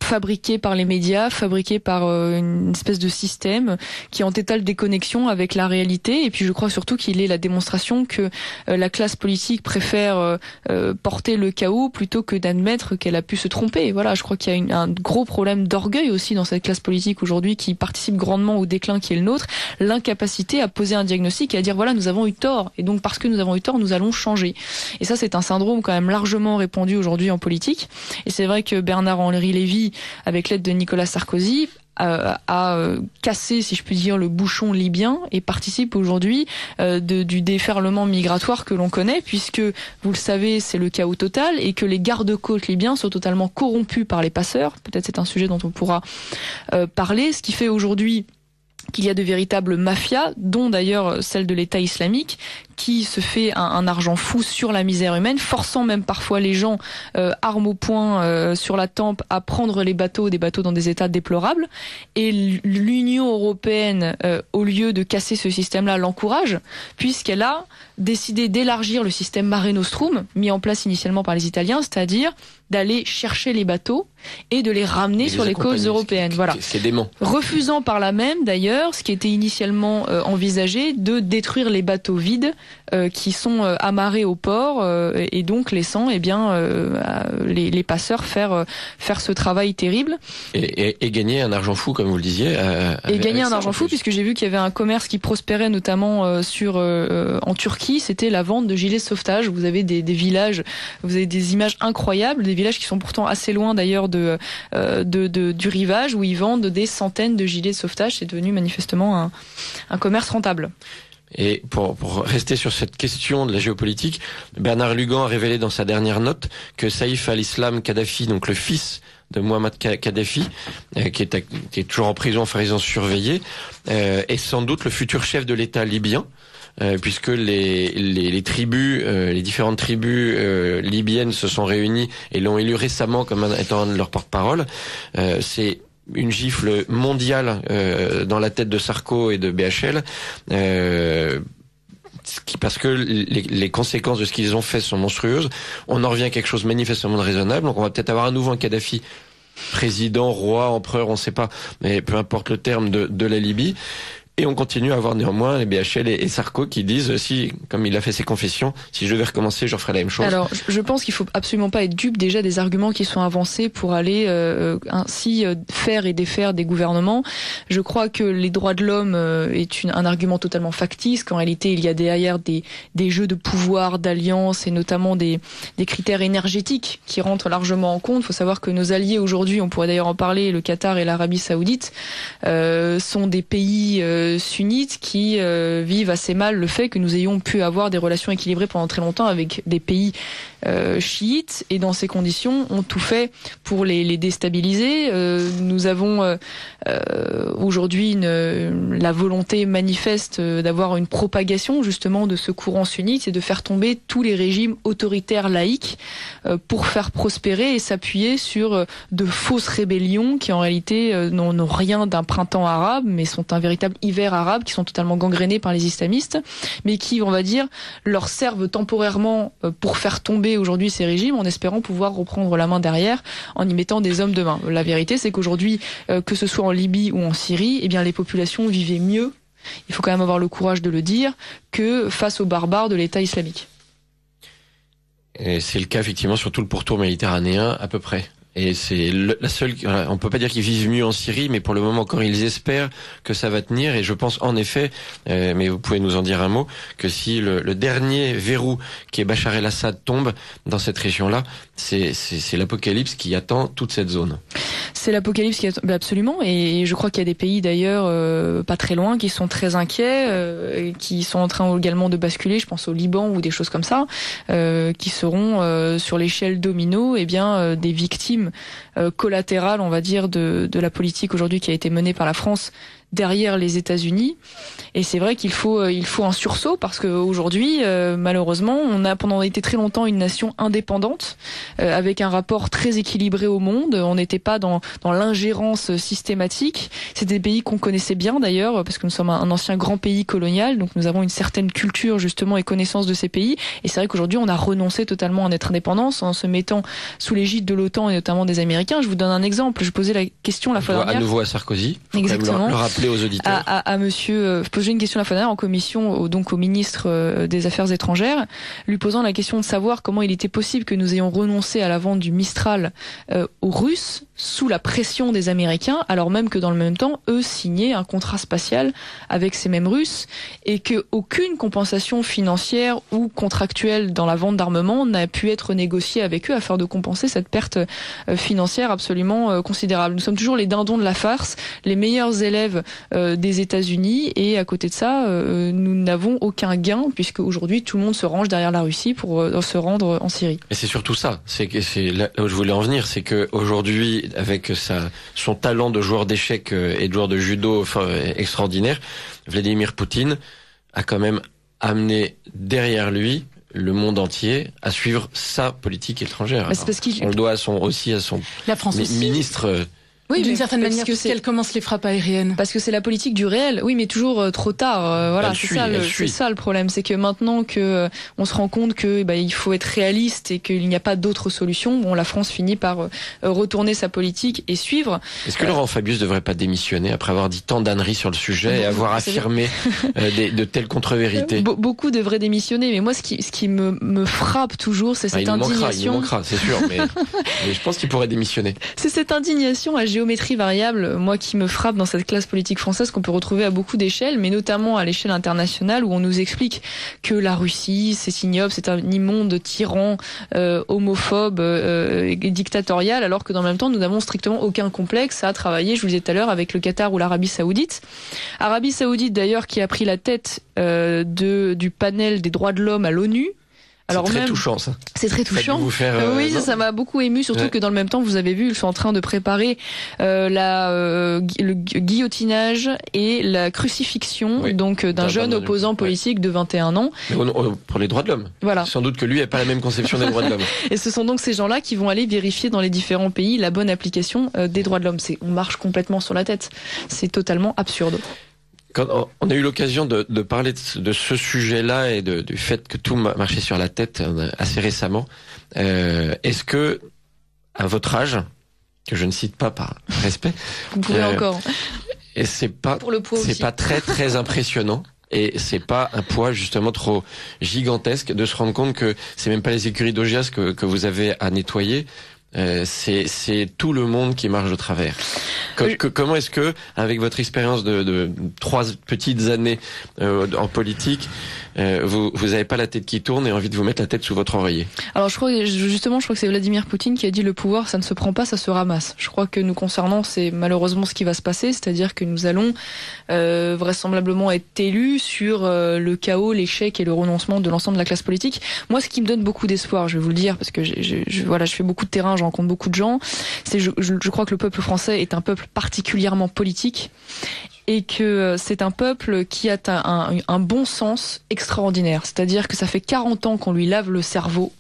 fabriqué par les médias, fabriqué par une espèce de système qui est en totale déconnexion avec la réalité. Et puis je crois surtout qu'il est la démonstration que la classe politique préfère porter le chaos plutôt que d'admettre qu'elle a pu se tromper. Et voilà, je crois qu'il y a un gros problème d'orgueil aussi dans cette classe politique aujourd'hui qui participe grandement au déclin qui est le nôtre, l'incapacité à poser un diagnostic et à dire voilà, nous avons eu tort, et donc parce que nous avons eu tort, nous allons changer. Et ça, c'est un syndrome quand même largement répandu aujourd'hui en politique. Et c'est vrai que Bernard-Henri Lévy, avec l'aide de Nicolas Sarkozy, a cassé, si je puis dire, le bouchon libyen et participe aujourd'hui du déferlement migratoire que l'on connaît, puisque, vous le savez, c'est le chaos total et que les gardes-côtes libyens sont totalement corrompus par les passeurs. Peut-être c'est un sujet dont on pourra parler, ce qui fait aujourd'hui qu'il y a de véritables mafias, dont d'ailleurs celle de l'État islamique, qui se fait un argent fou sur la misère humaine, forçant même parfois les gens, armes au poing, sur la tempe, à prendre des bateaux dans des états déplorables. Et l'Union européenne, au lieu de casser ce système-là, l'encourage, puisqu'elle a décidé d'élargir le système Mare Nostrum, mis en place initialement par les Italiens, c'est-à-dire d'aller chercher les bateaux et de les ramener sur les côtes européennes. Voilà. C'est dément. Refusant par là même, d'ailleurs, ce qui était initialement envisagé, de détruire les bateaux vides qui sont amarrés au port et donc laissant les passeurs faire ce travail terrible et gagner un argent fou, comme vous le disiez. Gagner un argent fou, puisque j'ai vu qu'il y avait un commerce qui prospérait notamment en Turquie, c'était la vente de gilets de sauvetage. Vous avez des villages, vous avez des images incroyables, des villages qui sont pourtant assez loin d'ailleurs du rivage, où ils vendent des centaines de gilets de sauvetage. C'est devenu manifestement un commerce rentable. Et pour rester sur cette question de la géopolitique, Bernard Lugan a révélé dans sa dernière note que Saïf al-Islam Kadhafi, donc le fils de Muammar Kadhafi, qui est toujours en prison surveillé, est sans doute le futur chef de l'État libyen. Puisque les tribus, les différentes tribus libyennes se sont réunies et l'ont élu récemment comme étant un de leurs porte-parole. C'est une gifle mondiale dans la tête de Sarko et de BHL, parce que les conséquences de ce qu'ils ont fait sont monstrueuses. On en revient à quelque chose manifestement de raisonnable. Donc on va peut-être avoir à nouveau un Kadhafi président, roi, empereur, on ne sait pas, mais peu importe le terme de la Libye. Et on continue à avoir néanmoins les BHL et Sarko qui disent, si, comme il a fait ses confessions, si je devais recommencer, je referais la même chose. Alors, je pense qu'il faut absolument pas être dupe déjà des arguments qui sont avancés pour aller ainsi faire et défaire des gouvernements. Je crois que les droits de l'homme est un argument totalement factice, qu'en réalité il y a derrière des jeux de pouvoir, d'alliance et notamment des critères énergétiques qui rentrent largement en compte. Il faut savoir que nos alliés aujourd'hui, on pourrait d'ailleurs en parler, le Qatar et l'Arabie Saoudite, sont des pays sunnites qui vivent assez mal le fait que nous ayons pu avoir des relations équilibrées pendant très longtemps avec des pays chiites, et dans ces conditions ont tout fait pour les déstabiliser. Nous avons aujourd'hui la volonté manifeste d'avoir une propagation justement de ce courant sunnite, c'est de faire tomber tous les régimes autoritaires laïques pour faire prospérer et s'appuyer sur de fausses rébellions qui en réalité n'ont rien d'un printemps arabe, mais sont un véritable hiver arabe, qui sont totalement gangrénés par les islamistes, mais qui, on va dire, leur servent temporairement pour faire tomber aujourd'hui ces régimes, en espérant pouvoir reprendre la main derrière en y mettant des hommes de main. La vérité, c'est qu'aujourd'hui, que ce soit en Libye ou en Syrie, eh bien les populations vivaient mieux, il faut quand même avoir le courage de le dire, que face aux barbares de l'État islamique. Et c'est le cas effectivement sur tout le pourtour méditerranéen à peu près. Et c'est la seule. On peut pas dire qu'ils vivent mieux en Syrie, mais pour le moment encore ils espèrent que ça va tenir. Et je pense en effet, mais vous pouvez nous en dire un mot, que si le dernier verrou qui est Bachar el-Assad tombe dans cette région-là, c'est l'apocalypse qui attend toute cette zone. C'est l'apocalypse qui attend absolument. Et je crois qu'il y a des pays d'ailleurs pas très loin qui sont très inquiets, qui sont en train également de basculer. Je pense au Liban ou des choses comme ça, qui seront sur l'échelle domino, des victimes collatérale, on va dire, de la politique aujourd'hui qui a été menée par la France derrière les États-Unis. Et c'est vrai qu'il faut un sursaut, parce qu'aujourd'hui, malheureusement, on a pendant été très longtemps une nation indépendante, avec un rapport très équilibré au monde. On n'était pas dans l'ingérence systématique. C'est des pays qu'on connaissait bien d'ailleurs, parce que nous sommes un ancien grand pays colonial, donc nous avons une certaine culture justement et connaissance de ces pays. Et c'est vrai qu'aujourd'hui, on a renoncé totalement à notre indépendance en se mettant sous l'égide de l'OTAN et notamment des Américains. Je vous donne un exemple. Je posais la question la fois dernière. À nouveau à Sarkozy. Exactement. Le rappeler aux auditeurs. À monsieur, je posais une question la fois dernière en commission, donc au ministre des Affaires étrangères, lui posant la question de savoir comment il était possible que nous ayons renoncé à la vente du Mistral aux Russes sous la pression des Américains, alors même que dans le même temps, eux signaient un contrat spatial avec ces mêmes Russes, et que aucune compensation financière ou contractuelle dans la vente d'armement n'a pu être négociée avec eux afin de compenser cette perte financière absolument considérable. Nous sommes toujours les dindons de la farce, les meilleurs élèves des États-Unis, et à côté de ça, nous n'avons aucun gain, puisque aujourd'hui tout le monde se range derrière la Russie pour se rendre en Syrie. Et c'est surtout ça, c'est là où je voulais en venir, c'est que aujourd'hui, avec son talent de joueur d'échecs et de joueur de judo extraordinaire, Vladimir Poutine a quand même amené derrière lui le monde entier à suivre sa politique étrangère. C'est parce on le doit aussi à son la France ministre Oui, d'une certaine parce manière, que puisqu'elle commence les frappes aériennes. Parce que c'est la politique du réel. Oui, mais toujours trop tard. Voilà, c'est ça le problème. C'est que maintenant que on se rend compte que il faut être réaliste et qu'il n'y a pas d'autre solution, bon, la France finit par retourner sa politique et suivre. Est-ce que Laurent Fabius ne devrait pas démissionner après avoir dit tant d'âneries sur le sujet et avoir affirmé de telles contre-vérités? Beaucoup devraient démissionner, mais moi, ce qui me frappe toujours, c'est cette indignation. Il nous manquera, c'est sûr, mais je pense qu'il pourrait démissionner. C'est cette indignation à géométrie variable, moi, qui me frappe dans cette classe politique française qu'on peut retrouver à beaucoup d'échelles, mais notamment à l'échelle internationale, où on nous explique que la Russie, c'est ignoble, c'est un immonde tyran homophobe, dictatorial, alors que dans le même temps, nous n'avons strictement aucun complexe à travailler, je vous le disais tout à l'heure, avec le Qatar ou l'Arabie Saoudite. Arabie Saoudite, d'ailleurs, qui a pris la tête du panel des droits de l'homme à l'ONU. Alors c'est très touchant, ça. C'est très touchant. Oui, ça m'a beaucoup ému, surtout que dans le même temps, vous avez vu, ils sont en train de préparer le guillotinage et la crucifixion d'un jeune opposant politique de 21 ans. Pour les droits de l'homme. Voilà. Sans doute que lui n'a pas la même conception des droits de l'homme. Et ce sont donc ces gens-là qui vont aller vérifier dans les différents pays la bonne application des droits de l'homme. On marche complètement sur la tête. C'est totalement absurde. Quand on a eu l'occasion de parler de ce sujet-là et du fait que tout marchait sur la tête assez récemment, est-ce que, à votre âge, que je ne cite pas par respect, vous pouvez encore. Et c'est pas très très impressionnant. Et c'est pas un poids justement trop gigantesque de se rendre compte que c'est même pas les écuries d'Augias que vous avez à nettoyer. C'est tout le monde qui marche de travers. Comment est-ce que, avec votre expérience de 3 petites années en politique, vous avez pas la tête qui tourne et envie de vous mettre la tête sous votre oreiller? Alors je crois que c'est Vladimir Poutine qui a dit le pouvoir ça ne se prend pas, ça se ramasse. Je crois que nous concernant, c'est malheureusement ce qui va se passer, c'est-à-dire que nous allons vraisemblablement être élus sur le chaos, l'échec et le renoncement de l'ensemble de la classe politique. Moi, ce qui me donne beaucoup d'espoir, je vais vous le dire, parce que je fais beaucoup de terrain, je rencontre beaucoup de gens, je crois que le peuple français est un peuple particulièrement politique et que c'est un peuple qui a un bon sens extraordinaire. C'est-à-dire que ça fait 40 ans qu'on lui lave le cerveau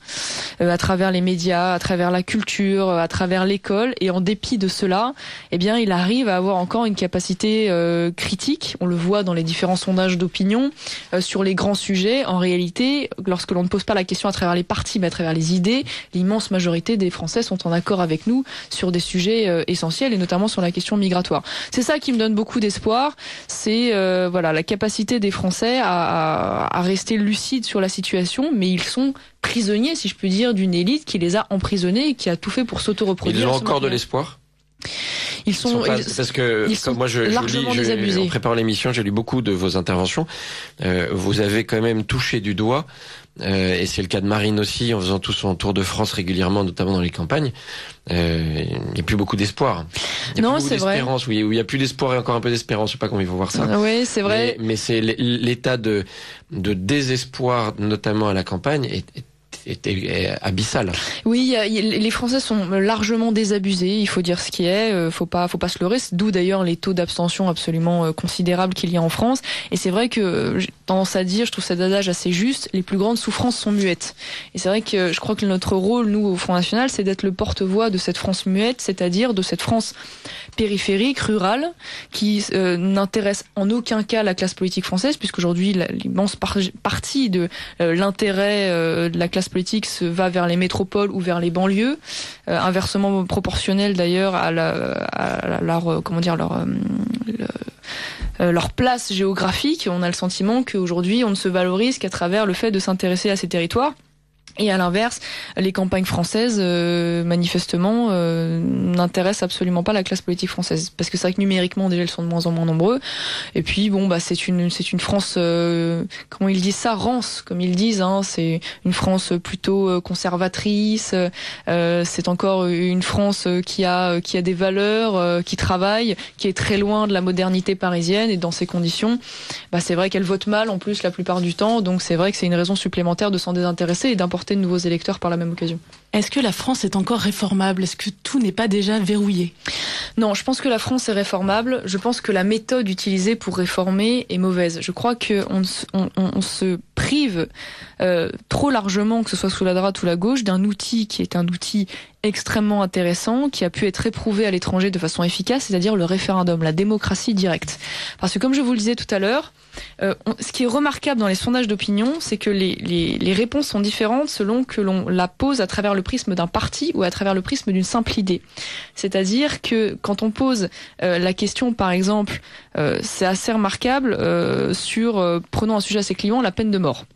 à travers les médias, à travers la culture, à travers l'école, et en dépit de cela, il arrive à avoir encore une capacité critique. On le voit dans les différents sondages d'opinion sur les grands sujets. En réalité, lorsque l'on ne pose pas la question à travers les partis, mais à travers les idées, l'immense majorité des Français sont en accord avec nous sur des sujets essentiels, et notamment sur la question migratoire. C'est ça qui me donne beaucoup d'espoir. C'est la capacité des Français à rester lucides sur la situation, mais ils sont prisonniers, si je puis dire, d'une élite qui les a emprisonnés et qui a tout fait pour s'auto-reproduire. Ils ont encore de l'espoir? Parce que comme moi je lis, en préparant l'émission, j'ai lu beaucoup de vos interventions. Vous avez quand même touché du doigt, et c'est le cas de Marine aussi, en faisant tout son tour de France régulièrement, notamment dans les campagnes. Il n'y a plus beaucoup d'espoir. Non, c'est vrai. Oui, il y a plus d'espoir et encore un peu d'espérance. Je sais pas comment il faut voir ça. Oui, c'est vrai. Mais c'est l'état de désespoir, notamment à la campagne, est abyssal. Oui, les Français sont largement désabusés, il faut dire ce qui est, faut pas se leurrer, d'où d'ailleurs les taux d'abstention absolument considérables qu'il y a en France. Et c'est vrai que j'ai tendance à dire, je trouve cet adage assez juste, les plus grandes souffrances sont muettes. Et c'est vrai que je crois que notre rôle, nous, au Front National, c'est d'être le porte-voix de cette France muette, c'est-à-dire de cette France périphérique, rurale, qui n'intéresse en aucun cas la classe politique française, puisqu'aujourd'hui l'immense partie de l'intérêt de la classe politique se va vers les métropoles ou vers les banlieues, inversement proportionnel d'ailleurs à leur place géographique. On a le sentiment qu'aujourd'hui on ne se valorise qu'à travers le fait de s'intéresser à ces territoires. Et à l'inverse, les campagnes françaises, manifestement, n'intéressent absolument pas la classe politique française. Parce que c'est vrai que numériquement, déjà, elles sont de moins en moins nombreux. Et puis, c'est une France, comment ils disent ça, rance, comme ils disent, hein. C'est une France plutôt conservatrice. C'est encore une France qui a des valeurs, qui travaille, qui est très loin de la modernité parisienne. Et dans ces conditions, c'est vrai qu'elle vote mal, en plus, la plupart du temps. Donc, c'est vrai que c'est une raison supplémentaire de s'en désintéresser et d'importer rapporter de nouveaux électeurs par la même occasion. Est-ce que la France est encore réformable? Est-ce que tout n'est pas déjà verrouillé? Non, je pense que la France est réformable. Je pense que la méthode utilisée pour réformer est mauvaise. Je crois qu'on se prive trop largement, que ce soit sous la droite ou la gauche, d'un outil qui est un outil extrêmement intéressant, qui a pu être éprouvé à l'étranger de façon efficace, c'est-à-dire le référendum, la démocratie directe. Parce que comme je vous le disais tout à l'heure, ce qui est remarquable dans les sondages d'opinion, c'est que les réponses sont différentes selon que l'on la pose à travers le prisme d'un parti ou à travers le prisme d'une simple idée. C'est-à-dire que quand on pose la question, par exemple, c'est assez remarquable prenons un sujet assez clivant, la peine de mort.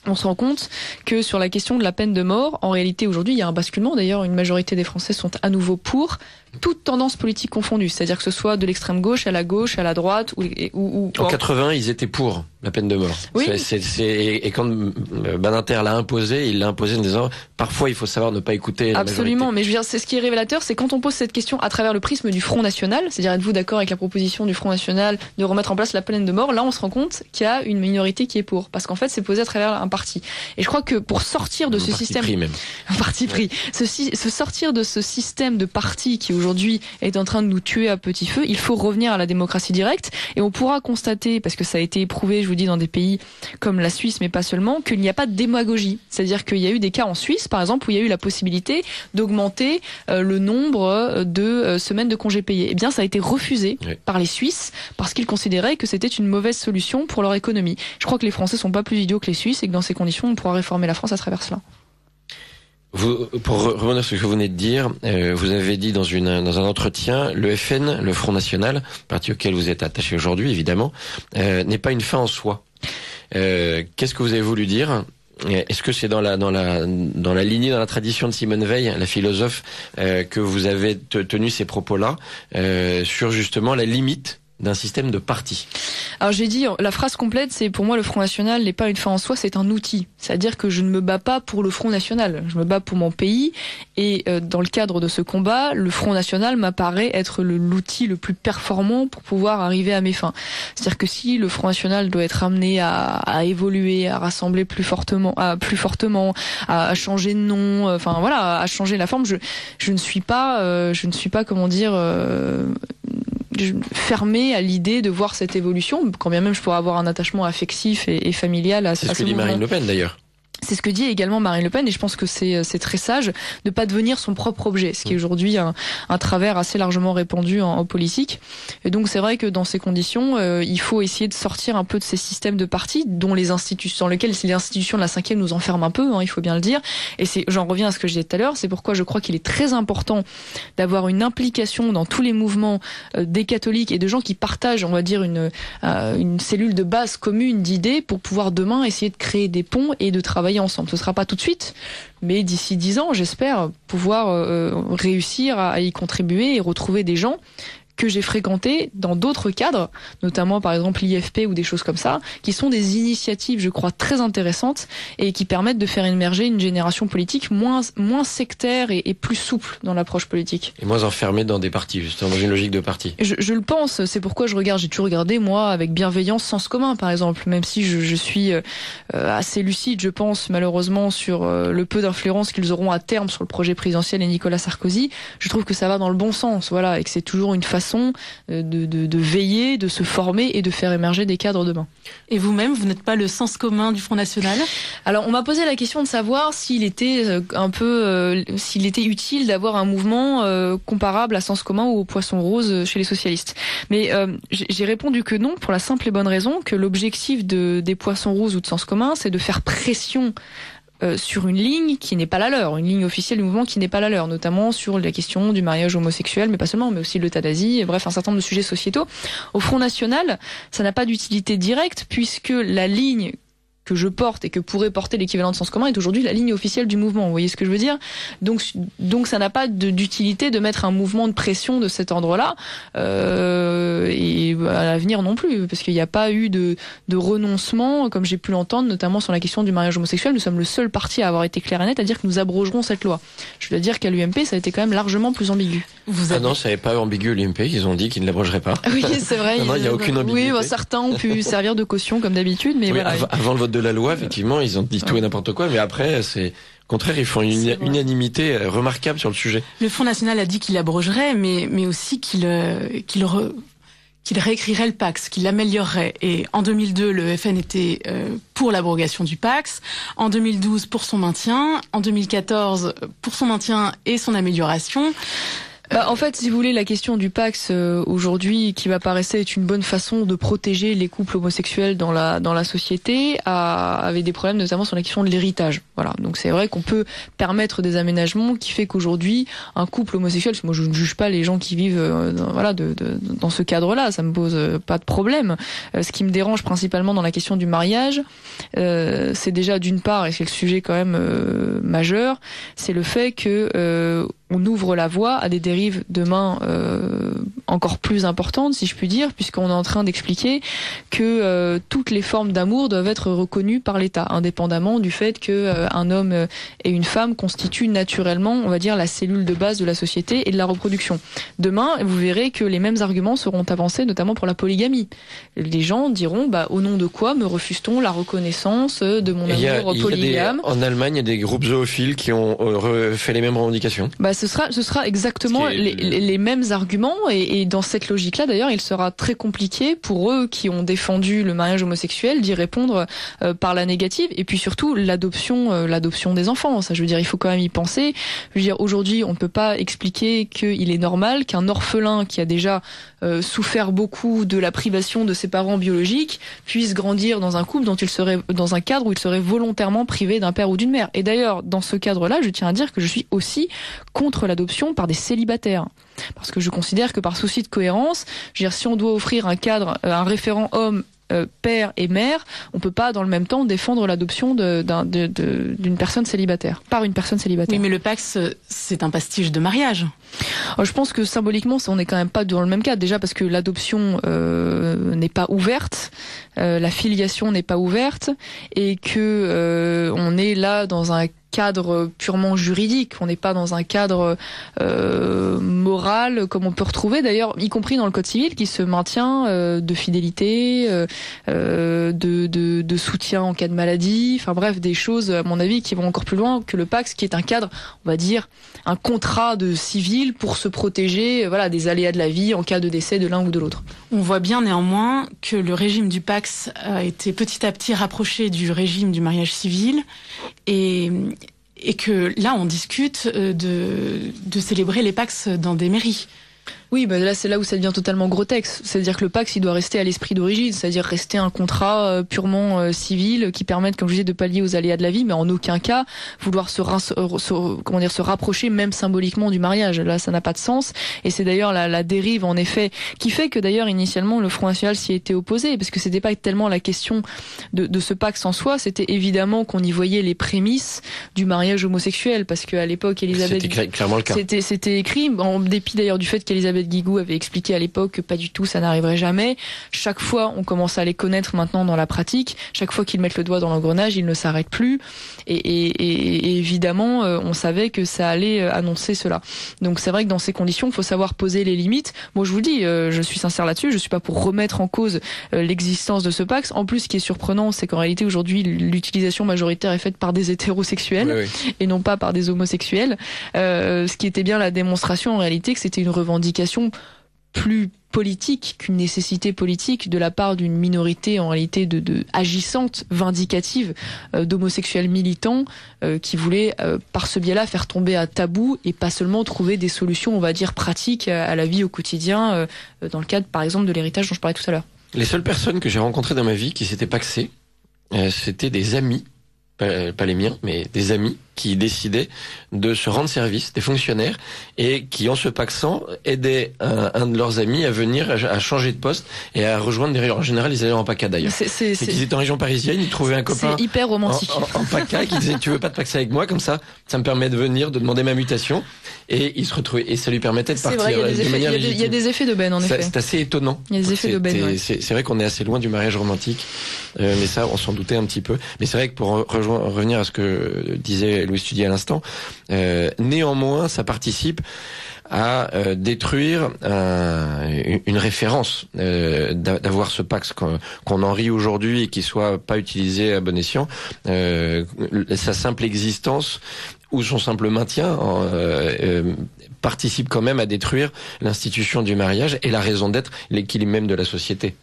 On se rend compte que sur la question de la peine de mort, en réalité aujourd'hui il y a un basculement. D'ailleurs, une majorité des Français sont à nouveau pour, toutes tendances politiques confondues. C'est-à-dire que ce soit de l'extrême gauche, à la droite ou en 80, ils étaient pour la peine de mort. Oui. Et quand Badinter l'a imposé, il l'a imposé en disant parfois il faut savoir ne pas écouter la Absolument, majorité. mais je veux dire, c'est ce qui est révélateur, c'est quand on pose cette question à travers le prisme du Front National, c'est-à-dire êtes-vous d'accord avec la proposition du Front National de remettre en place la peine de mort, là on se rend compte qu'il y a une minorité qui est pour, parce qu'en fait c'est posé à travers un parti. Et je crois que pour sortir de ce système, un parti pris, se sortir de ce système de parti qui aujourd'hui est en train de nous tuer à petit feu, il faut revenir à la démocratie directe, et on pourra constater, parce que ça a été éprouvé, je vous dis, dans des pays comme la Suisse, mais pas seulement, qu'il n'y a pas de démagogie. C'est-à-dire qu'il y a eu des cas en Suisse, par exemple, où il y a eu la possibilité d'augmenter le nombre de semaines de congés payés. Eh bien, ça a été refusé par les Suisses parce qu'ils considéraient que c'était une mauvaise solution pour leur économie. Je crois que les Français sont pas plus idiots que les Suisses et que dans ces conditions, on pourra réformer la France à travers cela. Pour revenir sur ce que vous venez de dire, vous avez dit dans un entretien, le FN, le Front National, parti auquel vous êtes attaché aujourd'hui évidemment, n'est pas une fin en soi. Qu'est-ce que vous avez voulu dire ? Est-ce que c'est dans la lignée, dans la tradition de Simone Veil, la philosophe, que vous avez tenu ces propos-là sur justement la limite d'un système de parti? Alors j'ai dit, la phrase complète, c'est pour moi le Front National n'est pas une fin en soi, c'est un outil. C'est-à-dire que je ne me bats pas pour le Front National, je me bats pour mon pays, et dans le cadre de ce combat, le Front National m'apparaît être l'outil le plus performant pour pouvoir arriver à mes fins. C'est-à-dire que si le Front National doit être amené à évoluer, à rassembler plus fortement, à changer de nom, enfin voilà, à changer la forme, je ne suis pas, comment dire, fermée à l'idée de voir cette évolution, quand bien même je pourrais avoir un attachement affectif et familial à ce mouvement. C'est ce que dit Marine Le Pen d'ailleurs. C'est ce que dit également Marine Le Pen, et je pense que c'est très sage de pas devenir son propre objet, ce qui est aujourd'hui un travers assez largement répandu en politique. Et donc c'est vrai que dans ces conditions, il faut essayer de sortir un peu de ces systèmes de partis dans lesquels les institutions de la 5e nous enferment un peu, il faut bien le dire. Et j'en reviens à ce que je disais tout à l'heure, c'est pourquoi je crois qu'il est très important d'avoir une implication dans tous les mouvements des catholiques et de gens qui partagent, on va dire, une cellule de base commune d'idées pour pouvoir demain essayer de créer des ponts et de travailler ensemble. Ce sera pas tout de suite, mais d'ici 10 ans, j'espère pouvoir réussir à y contribuer et retrouver des gens que j'ai fréquentés dans d'autres cadres, notamment par exemple l'IFP ou des choses comme ça, qui sont des initiatives, je crois, très intéressantes et qui permettent de faire émerger une génération politique moins sectaire et plus souple dans l'approche politique. Et moins enfermée dans des partis, justement, dans une logique de parti. Je le pense, c'est pourquoi j'ai toujours regardé, moi, avec bienveillance, Sens commun, par exemple, même si je suis assez lucide, je pense, malheureusement, sur le peu d'influence qu'ils auront à terme sur le projet présidentiel et Nicolas Sarkozy. Je trouve que ça va dans le bon sens, voilà, et que c'est toujours une façon de veiller, de se former et de faire émerger des cadres demain. Et vous-même, vous n'êtes pas le sens commun du Front National ? Alors, on m'a posé la question de savoir s'il était s'il était utile d'avoir un mouvement comparable à Sens commun ou au Poisson rose chez les socialistes. Mais j'ai répondu que non, pour la simple et bonne raison que l'objectif des Poissons roses ou de Sens commun, c'est de faire pression sur une ligne qui n'est pas la leur, une ligne officielle du mouvement qui n'est pas la leur, notamment sur la question du mariage homosexuel, mais pas seulement, mais aussi de l'euthanasie, et bref, un certain nombre de sujets sociétaux. Au Front National, ça n'a pas d'utilité directe, puisque la ligne que je porte et que pourrait porter l'équivalent de Sens commun est aujourd'hui la ligne officielle du mouvement. Vous voyez ce que je veux dire ? Donc ça n'a pas d'utilité de mettre un mouvement de pression de cet ordre-là, et à l'avenir non plus, parce qu'il n'y a pas eu de renoncement, comme j'ai pu l'entendre, notamment sur la question du mariage homosexuel. Nous sommes le seul parti à avoir été clair et net à dire que nous abrogerons cette loi. Je dois dire qu'à l'UMP, ça a été quand même largement plus ambigu. Non, ça n'avait pas ambigu l'UMP, ils ont dit qu'ils ne l'abrogeraient pas. Oui, c'est vrai. Non, il n'y a aucune ambiguïté. Oui, certains ont pu servir de caution comme d'habitude, mais oui, voilà. Avant le vote de la loi, effectivement, ils ont dit tout et n'importe quoi, mais après, c'est au contraire, ils font une unanimité remarquable sur le sujet. Le Front National a dit qu'il abrogerait, mais aussi qu'il réécrirait le PACS, qu'il l'améliorerait. Et en 2002, le FN était pour l'abrogation du PACS. En 2012, pour son maintien. En 2014, pour son maintien et son amélioration. En fait, si vous voulez, la question du PACS aujourd'hui, qui m'apparaissait être une bonne façon de protéger les couples homosexuels dans la société, avait des problèmes notamment sur la question de l'héritage. Voilà. Donc c'est vrai qu'on peut permettre des aménagements qui fait qu'aujourd'hui, un couple homosexuel, moi je ne juge pas les gens qui vivent dans ce cadre-là, ça me pose pas de problème. Ce qui me dérange principalement dans la question du mariage, c'est déjà d'une part, et c'est le sujet quand même majeur, c'est le fait que on ouvre la voie à des dérives demain encore plus importantes, si je puis dire, puisqu'on est en train d'expliquer que toutes les formes d'amour doivent être reconnues par l'État, indépendamment du fait que un homme et une femme constituent naturellement, on va dire, la cellule de base de la société et de la reproduction. Demain, vous verrez que les mêmes arguments seront avancés, notamment pour la polygamie. Les gens diront, au nom de quoi me refuse-t-on la reconnaissance de mon amour polygame ? En Allemagne, il y a des groupes zoophiles qui ont fait les mêmes revendications. Ce sera exactement les mêmes arguments et dans cette logique-là, d'ailleurs, il sera très compliqué pour eux qui ont défendu le mariage homosexuel d'y répondre par la négative et puis surtout l'adoption des enfants. Ça, je veux dire, il faut quand même y penser. Je veux dire, aujourd'hui, on ne peut pas expliquer qu'il est normal qu'un orphelin qui a déjà souffert beaucoup de la privation de ses parents biologiques puisse grandir dans un couple dans un cadre où il serait volontairement privé d'un père ou d'une mère. Et d'ailleurs, dans ce cadre-là, je tiens à dire que je suis aussi contre l'adoption par des célibataires. Parce que je considère que par souci de cohérence, je veux dire, si on doit offrir un cadre, un référent homme, père et mère, on peut pas dans le même temps défendre l'adoption d'une personne célibataire, par une personne célibataire. Oui, mais le PACS, c'est un pastiche de mariage. Je pense que symboliquement, on n'est quand même pas dans le même cadre. Déjà parce que l'adoption n'est pas ouverte, la filiation n'est pas ouverte, et que on est là dans un cadre purement juridique, on n'est pas dans un cadre moral comme on peut retrouver d'ailleurs, y compris dans le code civil, qui se maintient de fidélité, de soutien en cas de maladie, enfin bref, des choses à mon avis qui vont encore plus loin que le PACS, qui est un cadre, on va dire, un contrat de civil pour se protéger des aléas de la vie en cas de décès de l'un ou de l'autre. On voit bien néanmoins que le régime du PACS a été petit à petit rapproché du régime du mariage civil et que là, on discute de célébrer les PACS dans des mairies. Oui, là c'est là où ça devient totalement grotesque. C'est-à-dire que le PACS, il doit rester à l'esprit d'origine, c'est-à-dire rester un contrat purement civil qui permette, comme je disais, de pallier aux aléas de la vie, mais en aucun cas vouloir se rapprocher même symboliquement du mariage. Là, ça n'a pas de sens. Et c'est d'ailleurs la dérive, en effet, qui fait que d'ailleurs initialement le Front National s'y était opposé, parce que c'était pas tellement la question de ce PACS en soi, c'était évidemment qu'on y voyait les prémices du mariage homosexuel, parce qu'à l'époque, Elisabeth, c'était clairement le cas. C'était écrit, en dépit d'ailleurs du fait qu'Elisabeth Guigou avait expliqué à l'époque que pas du tout, ça n'arriverait jamais. Chaque fois, on commence à les connaître maintenant dans la pratique. Chaque fois qu'ils mettent le doigt dans l'engrenage, ils ne s'arrêtent plus. Et évidemment, on savait que ça allait annoncer cela. Donc c'est vrai que dans ces conditions, il faut savoir poser les limites. Moi, je vous le dis, je suis sincère là-dessus. Je suis pas pour remettre en cause l'existence de ce PACS. En plus, ce qui est surprenant, c'est qu'en réalité, aujourd'hui, l'utilisation majoritaire est faite par des hétérosexuels et non pas par des homosexuels. Ce qui était bien la démonstration, en réalité, que c'était une revendication plus politique qu'une nécessité politique de la part d'une minorité en réalité de agissante, vindicative, d'homosexuels militants qui voulaient par ce biais-là faire tomber un tabou et pas seulement trouver des solutions, on va dire, pratiques à la vie au quotidien, dans le cadre par exemple de l'héritage dont je parlais tout à l'heure. Les seules personnes que j'ai rencontrées dans ma vie qui s'étaient pacsées, c'était des amis, pas les miens, mais des amis qui décidaient de se rendre service, des fonctionnaires, et qui, en se pacsant, aidaient un de leurs amis à venir, à changer de poste et à rejoindre des régions. En général, ils allaient en PACA d'ailleurs. C'est qu'ils étaient en région parisienne, ils trouvaient un copain. C'est hyper romantique. En PACA, qui disait, tu veux pas te paxer avec moi, comme ça me permet de venir, de demander ma mutation. Et ils se retrouvaient, et ça lui permettait de partir de manière légitime. Il y a des effets d'aubaine, en effet. C'est assez étonnant. Il y a des effets d'aubaine, ouais. C'est vrai qu'on est assez loin du mariage romantique, mais ça, on s'en doutait un petit peu. Mais c'est vrai que pour revenir à ce que disait Louis dit à l'instant. Néanmoins, ça participe à détruire une référence, d'avoir ce Pacs qu'on en rit aujourd'hui et qui soit pas utilisé à bon escient. Sa simple existence ou son simple maintien participe quand même à détruire l'institution du mariage et la raison d'être, l'équilibre même de la société.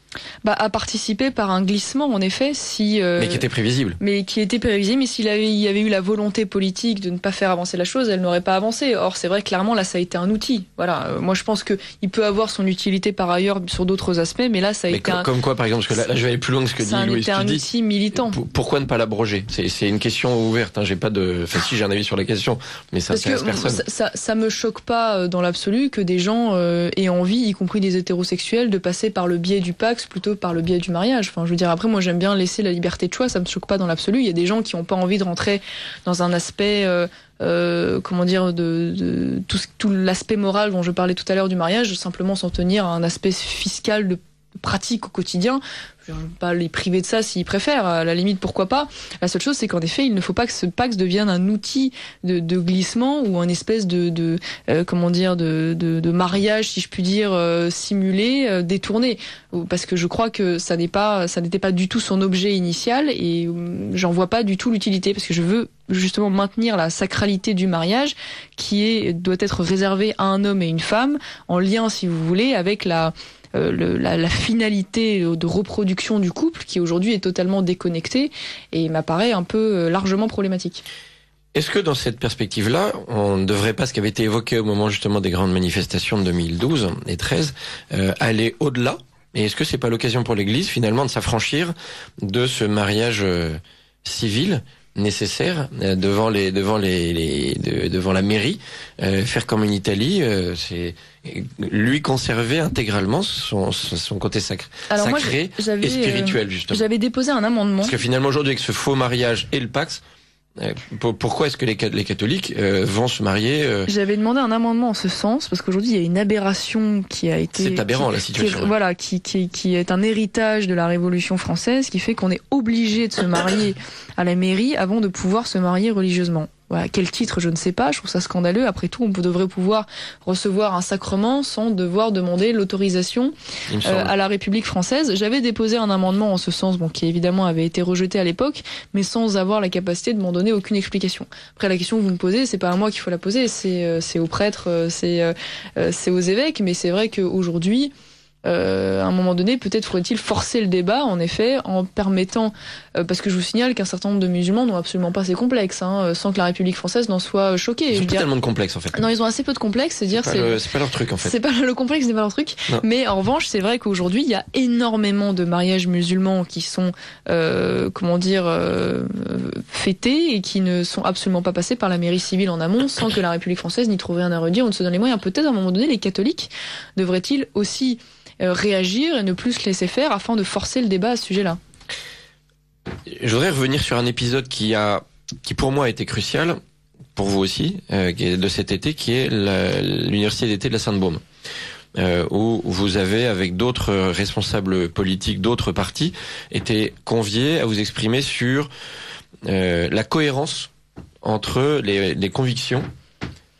À participer par un glissement, en effet, mais qui était prévisible. Mais s'il y avait eu la volonté politique de ne pas faire avancer la chose, elle n'aurait pas avancé. Or, c'est vrai, clairement, là, ça a été un outil. Voilà. Moi, je pense que il peut avoir son utilité par ailleurs sur d'autres aspects, mais là, ça a été comme quoi, par exemple, parce que là, je vais aller plus loin que ce que dit Louis. Ça a été un outil militant. Pourquoi ne pas l'abroger? C'est une question ouverte. J'ai pas de, si j'ai un avis sur la question, mais ça intéresse personne. Ça me choque pas dans l'absolu que des gens aient envie, y compris des hétérosexuels, de passer par le biais du Pacs plutôt par le biais du mariage. Enfin, je veux dire, après, moi, j'aime bien laisser la liberté de choix, ça me choque pas dans l'absolu. Il y a des gens qui ont pas envie de rentrer dans un aspect, de tout l'aspect moral dont je parlais tout à l'heure du mariage, simplement s'en tenir à un aspect fiscal de pratique au quotidien. Je ne vais pas les priver de ça s'ils préfèrent, à la limite pourquoi pas. La seule chose c'est qu'en effet il ne faut pas que ce Pacs devienne un outil de glissement ou un espèce de mariage, si je puis dire, simulé, détourné, parce que je crois que ça n'était pas du tout son objet initial et j'en vois pas du tout l'utilité, parce que je veux justement maintenir la sacralité du mariage qui doit être réservée à un homme et une femme, en lien, si vous voulez, avec la finalité de reproduction du couple, qui aujourd'hui est totalement déconnectée et m'apparaît un peu largement problématique. Est-ce que dans cette perspective-là, on ne devrait pas, ce qui avait été évoqué au moment justement des grandes manifestations de 2012 et 2013, aller au-delà? Et est-ce que c'est pas l'occasion pour l'Église finalement de s'affranchir de ce mariage civil nécessaire devant la mairie, faire comme en Italie, c'est lui conserver intégralement son côté sacré et spirituel, justement. J'avais déposé un amendement. Parce que finalement aujourd'hui avec ce faux mariage et le Pacs, pourquoi est-ce que les catholiques vont se marier J'avais demandé un amendement en ce sens, parce qu'aujourd'hui il y a une aberration qui a été... C'est aberrant la situation. Qui est un héritage de la Révolution française, qui fait qu'on est obligé de se marier à la mairie avant de pouvoir se marier religieusement. Voilà, quel titre, je ne sais pas, je trouve ça scandaleux. Après tout, on devrait pouvoir recevoir un sacrement sans devoir demander l'autorisation à la République française. J'avais déposé un amendement en ce sens, qui évidemment avait été rejeté à l'époque, mais sans avoir la capacité de m'en donner aucune explication. Après, la question que vous me posez, c'est pas à moi qu'il faut la poser, c'est aux prêtres, c'est aux évêques, mais c'est vrai qu'aujourd'hui, à un moment donné, peut-être faudrait-il forcer le débat, en effet, en permettant, parce que je vous signale qu'un certain nombre de musulmans n'ont absolument pas ces complexes, sans que la République française n'en soit choquée. Ils ont pas tellement de complexes, en fait. Non, ils ont assez peu de complexes, c'est pas leur truc, en fait. Le complexe n'est pas leur truc. Non. Mais en revanche, c'est vrai qu'aujourd'hui, il y a énormément de mariages musulmans qui sont, fêtés et qui ne sont absolument pas passés par la mairie civile en amont, sans que la République française n'y trouve rien à redire. On ne se donne les moyens. Peut-être à un moment donné, les catholiques devraient-ils aussi réagir et ne plus se laisser faire afin de forcer le débat à ce sujet-là. Je voudrais revenir sur un épisode qui pour moi a été crucial, pour vous aussi, de cet été, qui est l'université d'été de la Sainte-Baume, où vous avez, avec d'autres responsables politiques d'autres partis, été conviés à vous exprimer sur la cohérence entre les convictions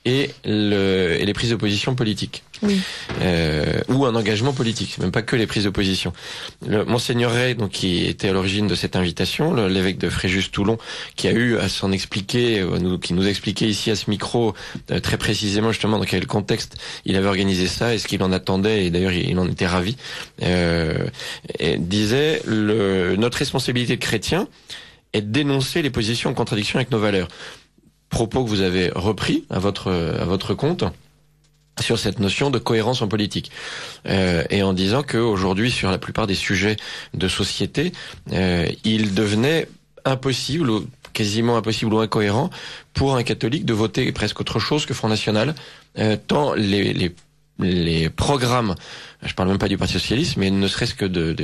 et les prises de position politiques. Oui. Ou un engagement politique, même pas que les prises de position. Monseigneur Ray, donc, qui était à l'origine de cette invitation, l'évêque de Fréjus-Toulon, qui a eu à s'en expliquer, qui nous expliquait ici à ce micro très précisément justement dans quel contexte il avait organisé ça et ce qu'il en attendait, et d'ailleurs il en était ravi, et disait notre responsabilité de chrétien est de dénoncer les positions en contradiction avec nos valeurs. Propos que vous avez repris à votre compte sur cette notion de cohérence en politique, et en disant qu'aujourd'hui, sur la plupart des sujets de société, il devenait impossible, ou quasiment impossible ou incohérent pour un catholique de voter presque autre chose que Front National, tant les programmes, je parle même pas du Parti Socialiste, mais ne serait-ce que de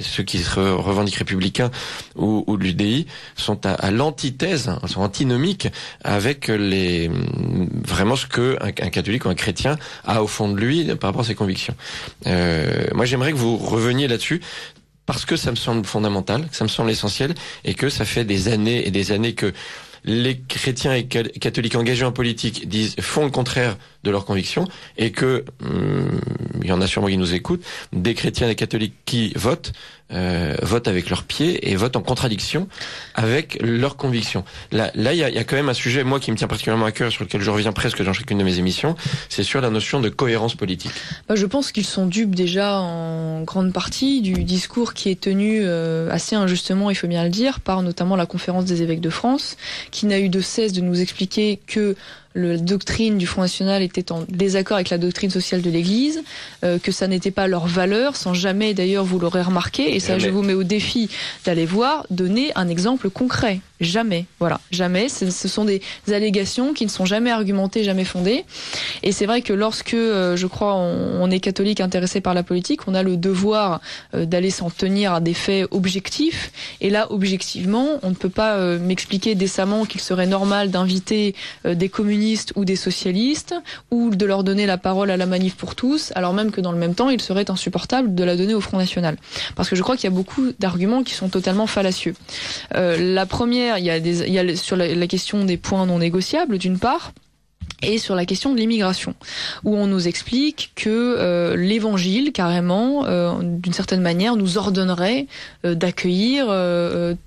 ceux qui se revendiquent républicains ou de l'UDI, sont à l'antithèse, sont antinomiques avec vraiment ce que un catholique ou un chrétien a au fond de lui par rapport à ses convictions. Moi, j'aimerais que vous reveniez là-dessus, parce que ça me semble fondamental, que ça me semble essentiel, et que ça fait des années et des années que les chrétiens et catholiques engagés en politique font le contraire de leurs convictions, et que il y en a sûrement qui nous écoutent, des chrétiens et des catholiques qui votent avec leurs pieds et votent en contradiction avec leurs convictions. Là, il y a quand même un sujet, moi, qui me tient particulièrement à cœur, sur lequel je reviens presque dans chacune de mes émissions, c'est sur la notion de cohérence politique. Je pense qu'ils sont dupes déjà en grande partie du discours qui est tenu assez injustement, il faut bien le dire, par notamment la Conférence des évêques de France, qui n'a eu de cesse de nous expliquer que la doctrine du Front National était en désaccord avec la doctrine sociale de l'Église, que ça n'était pas leur valeur, sans jamais d'ailleurs, vous l'aurez remarqué, et ça je vous mets au défi d'aller voir, donner un exemple concret. Jamais, voilà, jamais. Ce sont des allégations qui ne sont jamais argumentées, jamais fondées. Et c'est vrai que lorsque, je crois, on est catholique intéressé par la politique, on a le devoir d'aller s'en tenir à des faits objectifs. Et là, objectivement, on ne peut pas m'expliquer décemment qu'il serait normal d'inviter des communistes ou des socialistes, ou de leur donner la parole à la manif pour tous, alors même que dans le même temps, il serait insupportable de la donner au Front National. Parce que je crois qu'il y a beaucoup d'arguments qui sont totalement fallacieux. La première, il y a sur la question des points non négociables, d'une part, et sur la question de l'immigration, où on nous explique que l'Évangile, carrément, d'une certaine manière, nous ordonnerait d'accueillir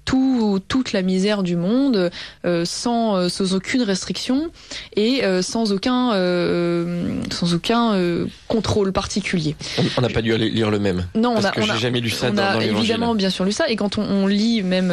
toute la misère du monde sans aucune restriction et sans aucun contrôle particulier. On n'a pas dû aller lire le même. Non, parce que j'ai jamais lu ça dans l'Évangile. On a évidemment bien sûr lu ça, et quand on lit même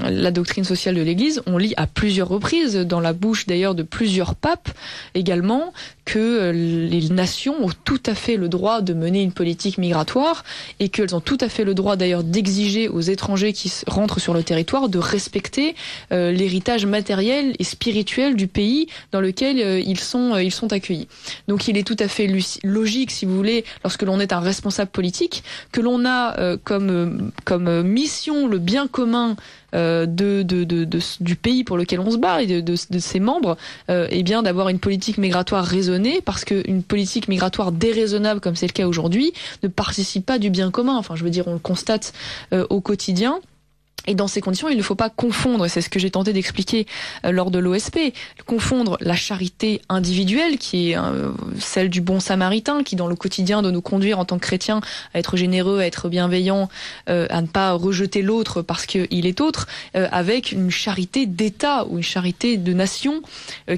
la doctrine sociale de l'Église, on lit à plusieurs reprises, dans la bouche d'ailleurs de plusieurs papes, également, que les nations ont tout à fait le droit de mener une politique migratoire, et qu'elles ont tout à fait le droit d'ailleurs d'exiger aux étrangers qui rentrent sur le territoire de respecter l'héritage matériel et spirituel du pays dans lequel ils sont accueillis. Donc il est tout à fait logique, si vous voulez, lorsque l'on est un responsable politique, que l'on a comme mission le bien commun du pays pour lequel on se bat et de ses membres, et bien d'avoir une politique migratoire raisonnée, parce qu'une politique migratoire déraisonnable, comme c'est le cas aujourd'hui, ne participe pas du bien commun. Enfin, je veux dire, on le constate au quotidien. Et dans ces conditions, il ne faut pas confondre, et c'est ce que j'ai tenté d'expliquer lors de l'OSP, confondre la charité individuelle, qui est celle du bon samaritain, qui dans le quotidien doit nous conduire en tant que chrétiens à être généreux, à être bienveillants, à ne pas rejeter l'autre parce qu'il est autre, avec une charité d'État ou une charité de nation,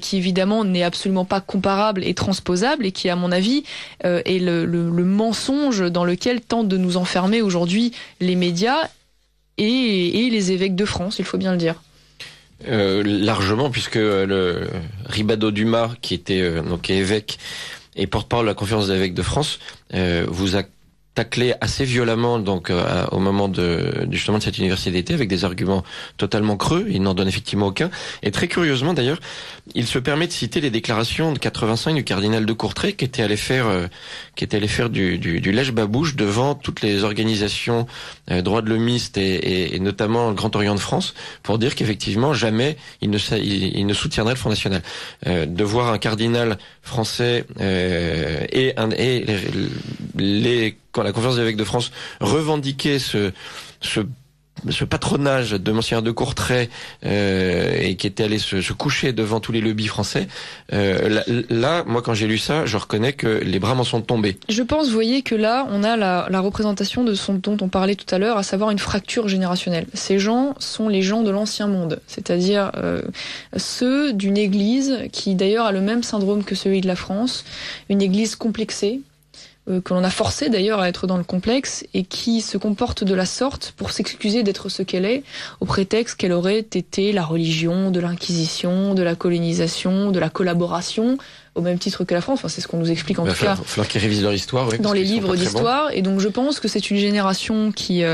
qui évidemment n'est absolument pas comparable et transposable, et qui, à mon avis, est le mensonge dans lequel tentent de nous enfermer aujourd'hui les médias et les évêques de France, il faut bien le dire. Largement, puisque le Ribado Dumas, qui était donc évêque et porte-parole de la Conférence des évêques de France, vous a taclé assez violemment donc au moment justement de cette université d'été, avec des arguments totalement creux. Il n'en donne effectivement aucun. Et très curieusement d'ailleurs, il se permet de citer les déclarations de 85 du cardinal de Courtrai, qui était allé faire du lèche-babouche devant toutes les organisations droits de l'homiste et notamment le Grand Orient de France, pour dire qu'effectivement jamais il ne soutiendrait le Front National. De voir un cardinal français quand la Conférence des évêques de France revendiquait ce patronage de Monseigneur de Courtrai et qui était allé se coucher devant tous les lobbies français, là, moi quand j'ai lu ça, je reconnais que les bras m'en sont tombés. Je pense, vous voyez, que là, on a la représentation de ce dont on parlait tout à l'heure, à savoir une fracture générationnelle. Ces gens sont les gens de l'ancien monde, c'est-à-dire ceux d'une église qui d'ailleurs a le même syndrome que celui de la France, une église complexée, que l'on a forcé d'ailleurs à être dans le complexe, et qui se comporte de la sorte pour s'excuser d'être ce qu'elle est, au prétexte qu'elle aurait été la religion de l'Inquisition, de la colonisation, de la collaboration, au même titre que la France. Enfin, c'est ce qu'on nous explique en tout cas. Il va falloir qu'ils révisent leur histoire, oui, dans les livres d'histoire. Et donc je pense que c'est une génération qui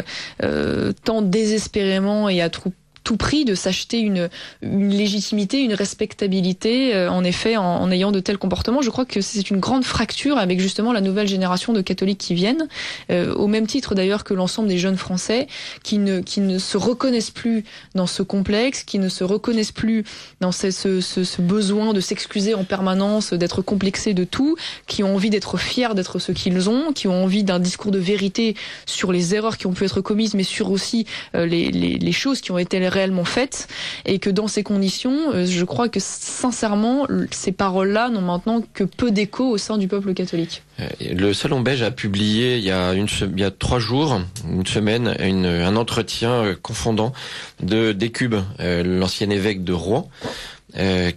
tente désespérément et à tout prix de s'acheter une légitimité, une respectabilité, en effet, en ayant de tels comportements. Je crois que c'est une grande fracture avec justement la nouvelle génération de catholiques qui viennent, au même titre d'ailleurs que l'ensemble des jeunes Français qui ne se reconnaissent plus dans ce complexe, qui ne se reconnaissent plus dans ce besoin de s'excuser en permanence, d'être complexés de tout, qui ont envie d'être fiers d'être ce qu'ils ont, qui ont envie d'un discours de vérité sur les erreurs qui ont pu être commises, mais sur aussi les choses qui ont été réellement faite, et que dans ces conditions, je crois que sincèrement, ces paroles-là n'ont maintenant que peu d'écho au sein du peuple catholique. Le Salon Beige a publié il y a 3 jours, une semaine, un entretien confondant d'Écube, l'ancien évêque de Rouen,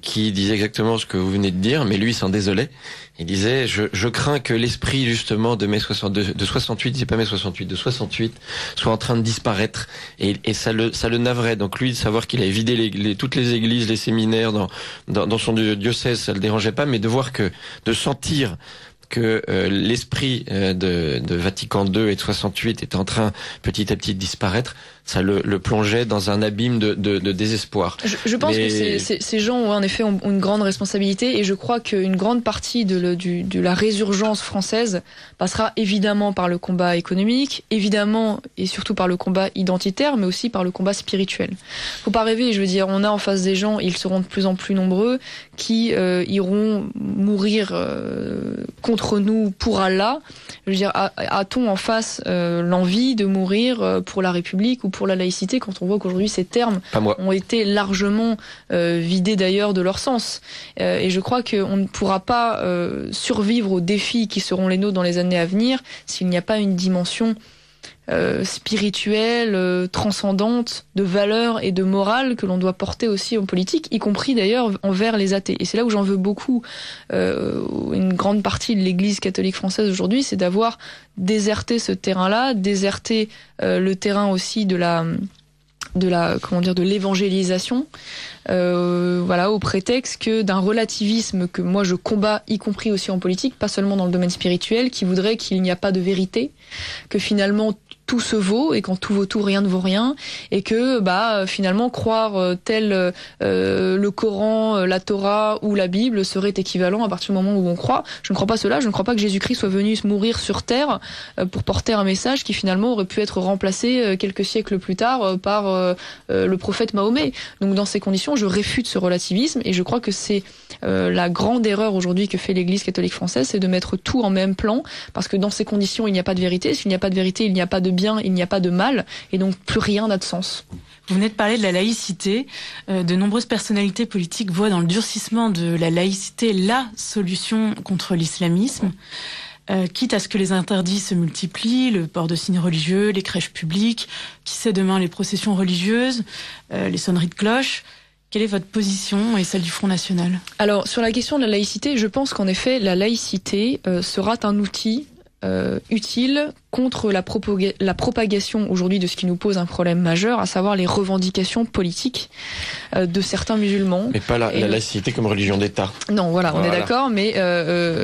qui disait exactement ce que vous venez de dire, mais lui s'en désolait. Il disait je crains que l'esprit justement de mai 68, c'est pas mai 68, de 68 soit en train de disparaître, et ça le navrait. Donc lui, de savoir qu'il avait vidé toutes les églises, les séminaires dans son diocèse, ça le dérangeait pas, mais de sentir que l'esprit de Vatican II et de 68 était en train petit à petit de disparaître, ça le plongeait dans un abîme de désespoir. Je pense que ces gens en effet ont une grande responsabilité, et je crois qu'une grande partie de la résurgence française passera évidemment par le combat économique, évidemment et surtout par le combat identitaire, mais aussi par le combat spirituel. Faut pas rêver, je veux dire, on a en face des gens, ils seront de plus en plus nombreux, qui iront mourir contre nous pour Allah. Je veux dire, a-t-on en face l'envie de mourir pour la République ou pour la laïcité, quand on voit qu'aujourd'hui ces termes ont été largement vidés d'ailleurs de leur sens. Et je crois qu'on ne pourra pas survivre aux défis qui seront les nôtres dans les années à venir s'il n'y a pas une dimension spirituelle, transcendante, de valeur et de morale que l'on doit porter aussi en politique, y compris d'ailleurs envers les athées. Et c'est là où j'en veux beaucoup une grande partie de l'Église catholique française aujourd'hui, c'est d'avoir déserté ce terrain-là, déserté le terrain aussi de l'évangélisation, au prétexte que d'un relativisme que moi je combats, y compris aussi en politique, pas seulement dans le domaine spirituel, qui voudrait qu'il n'y a pas de vérité, que finalement tout se vaut, et quand tout vaut tout, rien ne vaut rien, et que finalement croire tel le Coran, la Torah ou la Bible serait équivalent à partir du moment où on croit. Je ne crois pas cela, je ne crois pas que Jésus-Christ soit venu mourir sur terre pour porter un message qui finalement aurait pu être remplacé quelques siècles plus tard par le prophète Mahomet. Donc dans ces conditions, je réfute ce relativisme, et je crois que c'est la grande erreur aujourd'hui que fait l'Église catholique française, c'est de mettre tout en même plan, parce que dans ces conditions, il n'y a pas de vérité. S'il n'y a pas de vérité, il n'y a pas de bien, il n'y a pas de mal, et donc plus rien n'a de sens. Vous venez de parler de la laïcité. De nombreuses personnalités politiques voient dans le durcissement de la laïcité la solution contre l'islamisme. Quitte à ce que les interdits se multiplient, le port de signes religieux, les crèches publiques, qui sait demain les processions religieuses, les sonneries de cloches. Quelle est votre position et celle du Front National ? Alors, sur la question de la laïcité, je pense qu'en effet, la laïcité sera un outil utile contre la propagation aujourd'hui de ce qui nous pose un problème majeur, à savoir les revendications politiques de certains musulmans. Mais pas la laïcité comme religion d'État. Non, voilà, on est d'accord, mais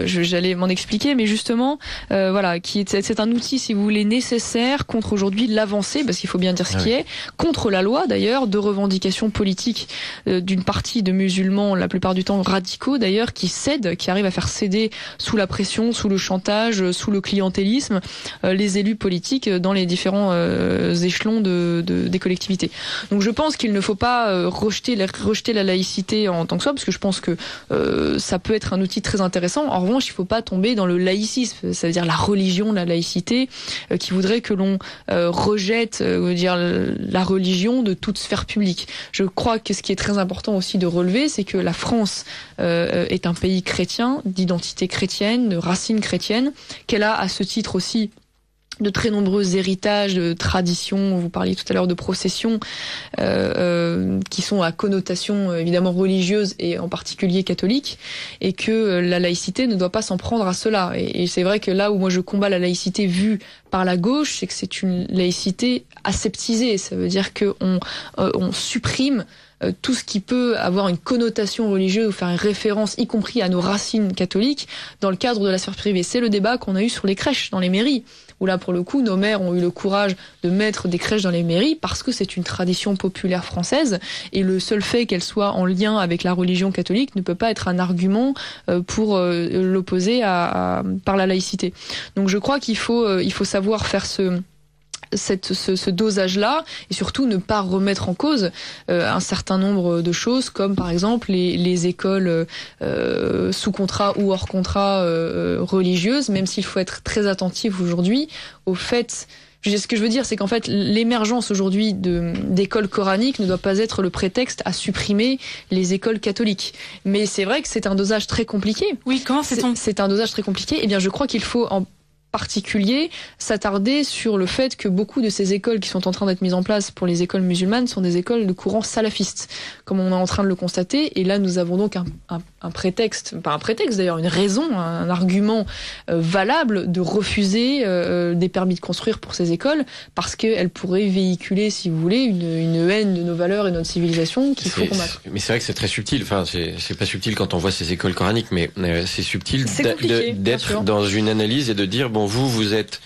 j'allais m'en expliquer, mais justement, c'est un outil, si vous voulez, nécessaire contre aujourd'hui l'avancée, parce qu'il faut bien dire ce qui est, contre la loi d'ailleurs, de revendications politiques d'une partie de musulmans, la plupart du temps radicaux d'ailleurs, qui cèdent, qui arrivent à faire céder sous la pression, sous le chantage, sous le clientélisme, les élus politiques dans les différents échelons des collectivités. Donc je pense qu'il ne faut pas rejeter la laïcité en tant que soi, parce que je pense que ça peut être un outil très intéressant. En revanche, il ne faut pas tomber dans le laïcisme, c'est-à-dire la religion, la laïcité, qui voudrait que l'on rejette la religion de toute sphère publique. Je crois que ce qui est très important aussi de relever, c'est que la France est un pays chrétien, d'identité chrétienne, de racines chrétiennes, qu'elle a à ce titre aussi de très nombreux héritages, de traditions. Vous parliez tout à l'heure de processions qui sont à connotation évidemment religieuse et en particulier catholique, et que la laïcité ne doit pas s'en prendre à cela. Et c'est vrai que là où moi je combats la laïcité vue par la gauche, c'est que c'est une laïcité aseptisée. Ça veut dire qu'on supprime tout ce qui peut avoir une connotation religieuse ou faire une référence, y compris à nos racines catholiques, dans le cadre de la sphère privée. C'est le débat qu'on a eu sur les crèches dans les mairies, où là, pour le coup, nos maires ont eu le courage de mettre des crèches dans les mairies parce que c'est une tradition populaire française, et le seul fait qu'elle soit en lien avec la religion catholique ne peut pas être un argument pour l'opposer par la laïcité. Donc je crois qu'il faut savoir faire ce dosage-là, et surtout ne pas remettre en cause un certain nombre de choses, comme par exemple les écoles sous contrat ou hors contrat religieuses, même s'il faut être très attentif aujourd'hui au fait Ce que je veux dire, c'est qu'en fait, l'émergence aujourd'hui d'écoles coraniques ne doit pas être le prétexte à supprimer les écoles catholiques. Mais c'est vrai que c'est un dosage très compliqué. Oui, comment fait-on ? C'est un dosage très compliqué. Eh bien, je crois qu'il faut en particulier s'attarder sur le fait que beaucoup de ces écoles qui sont en train d'être mises en place pour les écoles musulmanes sont des écoles de courant salafiste, comme on est en train de le constater. Et là, nous avons donc un prétexte, pas un prétexte d'ailleurs, une raison, un argument valable de refuser des permis de construire pour ces écoles, parce qu'elles pourraient véhiculer, si vous voulez, une haine de nos valeurs et de notre civilisation qu'il faut combattre. Mais c'est vrai que c'est très subtil. Enfin, c'est pas subtil quand on voit ces écoles coraniques, mais c'est subtil d'être dans une analyse et de dire bon, vous êtes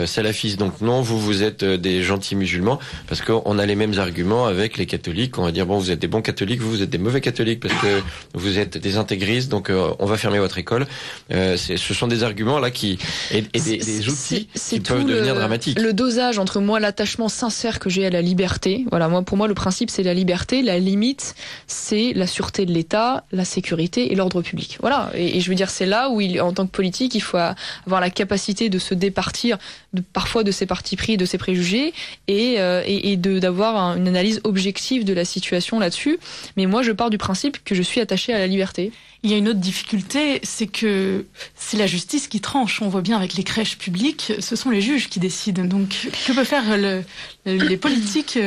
salafistes, donc non, vous êtes des gentils musulmans, parce qu'on a les mêmes arguments avec les catholiques. On va dire bon, vous êtes des bons catholiques, vous êtes des mauvais catholiques parce que vous êtes des intégristes, donc on va fermer votre école. Ce sont des arguments là et des outils qui peuvent devenir dramatiques. Le dosage entre moi, l'attachement sincère que j'ai à la liberté. Voilà, pour moi, le principe c'est la liberté. La limite, c'est la sûreté de l'État, la sécurité et l'ordre public. Voilà. Et je veux dire, c'est là où en tant que politique, il faut avoir la capacité de se départir parfois de ses partis pris, de ses préjugés, et d'avoir une analyse objective de la situation là-dessus. Mais moi, je pars du principe que je suis attachée à la liberté. Il y a une autre difficulté, c'est que c'est la justice qui tranche. On voit bien avec les crèches publiques, ce sont les juges qui décident. Donc, que peuvent faire les politiques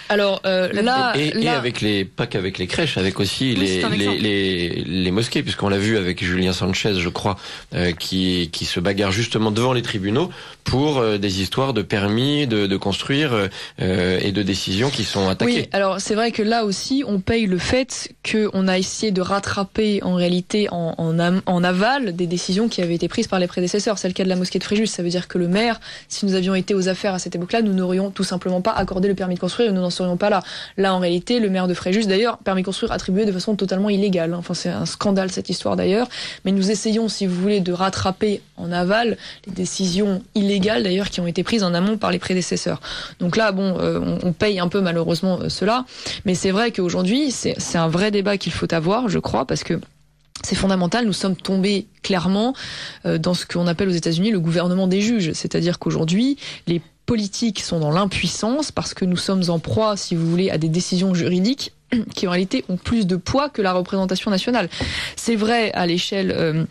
Alors là, avec pas qu'avec les crèches, avec aussi les mosquées, puisqu'on l'a vu avec Julien Sanchez, je crois, qui se bagarre justement devant les tribunaux pour des histoires de permis de construire et de décisions qui sont attaquées. Oui, alors c'est vrai que là aussi, on paye le fait qu'on a essayé de rattraper en réalité en aval des décisions qui avaient été prises par les prédécesseurs. C'est le cas de la mosquée de Fréjus. Ça veut dire que le maire, si nous avions été aux affaires à cette époque-là, nous n'aurions tout simplement pas accordé le permis de construire et nous n'en serions pas là. Là, en réalité, le maire de Fréjus, d'ailleurs, permis de construire attribué de façon totalement illégale. Enfin, c'est un scandale cette histoire d'ailleurs. Mais nous essayons, si vous voulez, de rattraper en aval les décisions illégales d'ailleurs qui ont été prises en amont par les prédécesseurs. Donc là, bon, on paye un peu malheureusement cela. Mais c'est vrai qu'aujourd'hui, c'est un vrai débat qu'il faut avoir, je crois, parce que c'est fondamental, nous sommes tombés clairement dans ce qu'on appelle aux États-Unis le gouvernement des juges. C'est-à-dire qu'aujourd'hui, les politiques sont dans l'impuissance parce que nous sommes en proie, si vous voulez, à des décisions juridiques qui en réalité ont plus de poids que la représentation nationale. C'est vrai à l'échelle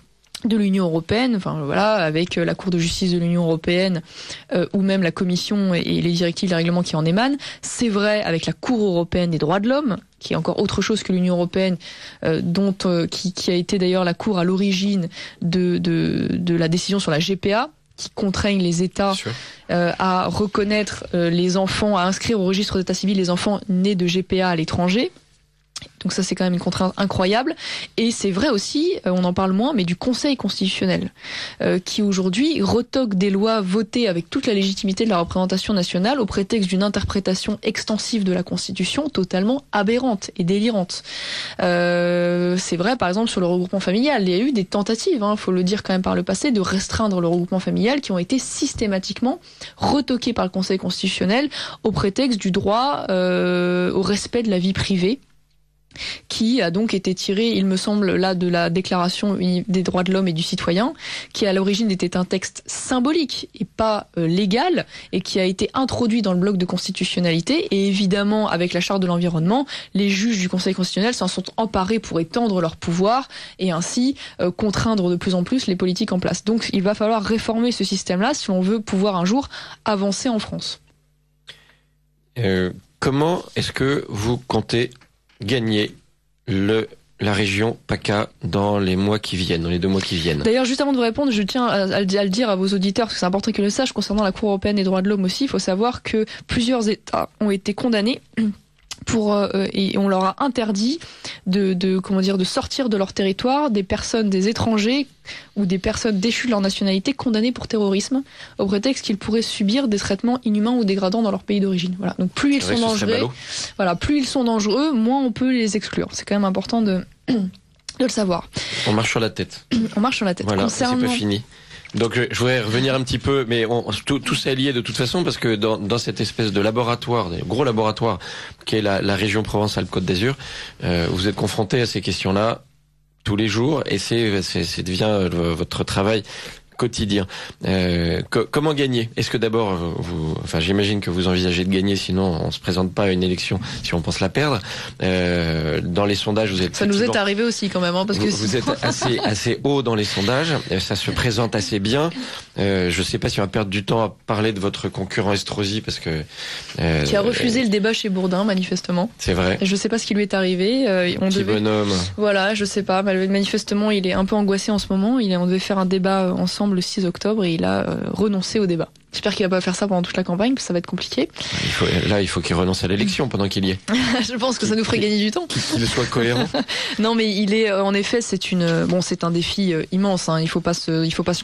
de l'Union européenne, enfin voilà, avec la Cour de justice de l'Union européenne ou même la Commission et les directives, les règlements qui en émanent. C'est vrai avec la Cour européenne des droits de l'homme, qui est encore autre chose que l'Union européenne, qui a été d'ailleurs la Cour à l'origine de la décision sur la GPA, qui contraignent les États à reconnaître les enfants, à inscrire au registre d'état civil les enfants nés de GPA à l'étranger. Donc ça, c'est quand même une contrainte incroyable. Et c'est vrai aussi, on en parle moins, mais du Conseil constitutionnel, qui aujourd'hui retoque des lois votées avec toute la légitimité de la représentation nationale au prétexte d'une interprétation extensive de la Constitution totalement aberrante et délirante. C'est vrai, par exemple, sur le regroupement familial. Il y a eu des tentatives, faut le dire quand même par le passé, de restreindre le regroupement familial qui ont été systématiquement retoquées par le Conseil constitutionnel au prétexte du droit au respect de la vie privée, qui a donc été tiré, il me semble, là de la Déclaration des droits de l'homme et du citoyen, qui à l'origine était un texte symbolique et pas légal, et qui a été introduit dans le bloc de constitutionnalité. Et évidemment, avec la Charte de l'environnement, les juges du Conseil constitutionnel s'en sont emparés pour étendre leur pouvoir et ainsi contraindre de plus en plus les politiques en place. Donc il va falloir réformer ce système-là si on veut pouvoir un jour avancer en France. Comment est-ce que vous comptez gagner la région PACA dans les mois qui viennent, dans les 2 mois qui viennent? D'ailleurs, juste avant de vous répondre, je tiens à le dire à vos auditeurs, parce que c'est important qu'ils le sachent, concernant la Cour européenne des droits de l'homme aussi, il faut savoir que plusieurs États ont été condamnés et on leur a interdit de sortir de leur territoire des personnes, des étrangers ou des personnes déchues de leur nationalité condamnées pour terrorisme au prétexte qu'ils pourraient subir des traitements inhumains ou dégradants dans leur pays d'origine. Voilà. Donc plus ils sont dangereux, moins on peut les exclure. C'est quand même important de le savoir. On marche sur la tête. On marche sur la tête. Voilà, c'est pas fini. Donc je voudrais revenir un petit peu, mais tout ça est lié de toute façon, parce que dans cette espèce de laboratoire, gros laboratoire, qui est la région Provence-Alpes-Côte d'Azur, vous êtes confronté à ces questions-là tous les jours, et c'est devient votre travail quotidien. Comment gagner? Est-ce que d'abord, j'imagine que vous envisagez de gagner, sinon on se présente pas à une élection si on pense la perdre. Dans les sondages, vous êtes... Ça nous est arrivé aussi quand même, parce que vous êtes assez haut dans les sondages, ça se présente assez bien. Je sais pas si on va perdre du temps à parler de votre concurrent Estrosi, parce que... qui a refusé le débat chez Bourdin, manifestement. C'est vrai. Je sais pas ce qui lui est arrivé. Bonhomme. Voilà, je sais pas. Manifestement, il est un peu angoissé en ce moment. On devait faire un débat ensemble le 6 octobre et il a renoncé au débat. J'espère qu'il va pas faire ça pendant toute la campagne, parce que ça va être compliqué. Il faut qu'il renonce à l'élection pendant qu'il y est. Je pense que ça nous ferait gagner du temps. Qu'il soit cohérent. Non, mais il est, en effet, c'est un défi immense, hein. Il faut pas se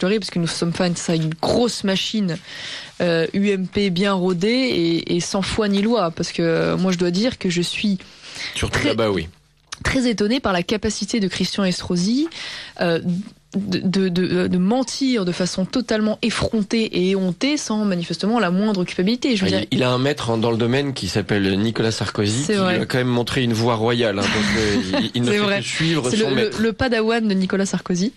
leurrer, parce que nous sommes face à une grosse machine, UMP bien rodée et sans foi ni loi, parce que moi je dois dire que je suis surtout là-bas, oui. Très étonné par la capacité de Christian Estrosi de mentir de façon totalement effrontée et éhontée sans manifestement la moindre culpabilité. Il a un maître dans le domaine qui s'appelle Nicolas Sarkozy, qui lui a quand même montré une voie royale. Donc il ne fait que suivre son maître. C'est le padawan de Nicolas Sarkozy.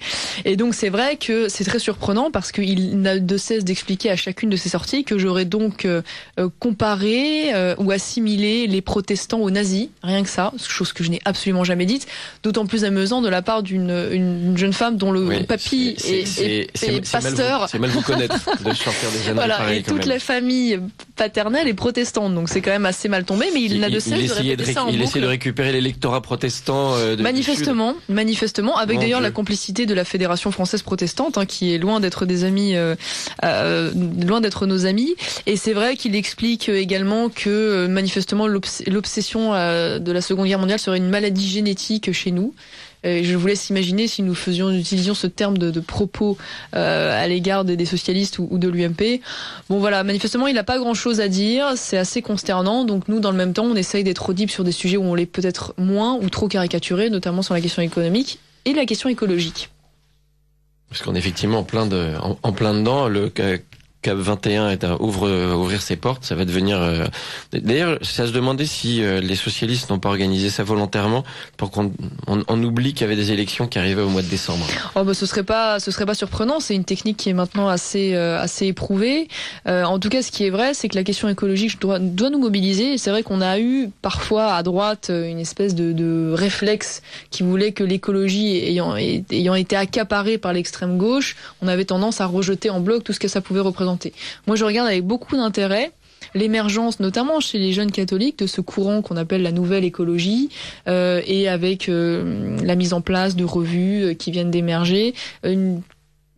Et donc c'est vrai que c'est très surprenant, parce qu'il n'a de cesse d'expliquer à chacune de ses sorties que j'aurais donc comparé ou assimilé les protestants aux nazis. Rien que ça, chose que je n'ai absolument jamais dite. D'autant plus amusant de la part d'une jeune femme dont le papy est pasteur. C'est mal vous connaître de sortir des années pareilles. Et toute la famille paternelle est protestante, donc c'est quand même assez mal tombé, mais il n'a de cesse de répéter ça en boucle. Il essaie de récupérer l'électorat protestant manifestement, avec d'ailleurs la complicité de la Fédération française protestante, qui est loin d'être des amis, loin d'être nos amis. Et c'est vrai qu'il explique également que manifestement l'obsession de la Seconde Guerre mondiale serait une maladie génétique chez nous. Je vous laisse imaginer si nous utilisions ce terme de propos à l'égard des socialistes ou de l'UMP. Bon voilà, manifestement il n'a pas grand chose à dire, c'est assez consternant. Donc nous, dans le même temps, on essaye d'être audible sur des sujets où on l'est peut-être moins ou trop caricaturé, notamment sur la question économique et la question écologique. Parce qu'on est effectivement en plein dedans. Le CAP 21 est à ouvrir ses portes, ça va devenir... D'ailleurs, c'est à se demander si les socialistes n'ont pas organisé ça volontairement pour qu'on oublie qu'il y avait des élections qui arrivaient au mois de décembre. Ce serait pas surprenant, c'est une technique qui est maintenant assez éprouvée. En tout cas, ce qui est vrai, c'est que la question écologique doit nous mobiliser. Et c'est vrai qu'on a eu parfois à droite une espèce de réflexe qui voulait que l'écologie ayant été accaparée par l'extrême gauche, on avait tendance à rejeter en bloc tout ce que ça pouvait représenter. Moi, je regarde avec beaucoup d'intérêt l'émergence, notamment chez les jeunes catholiques, de ce courant qu'on appelle la nouvelle écologie, et avec la mise en place de revues qui viennent d'émerger,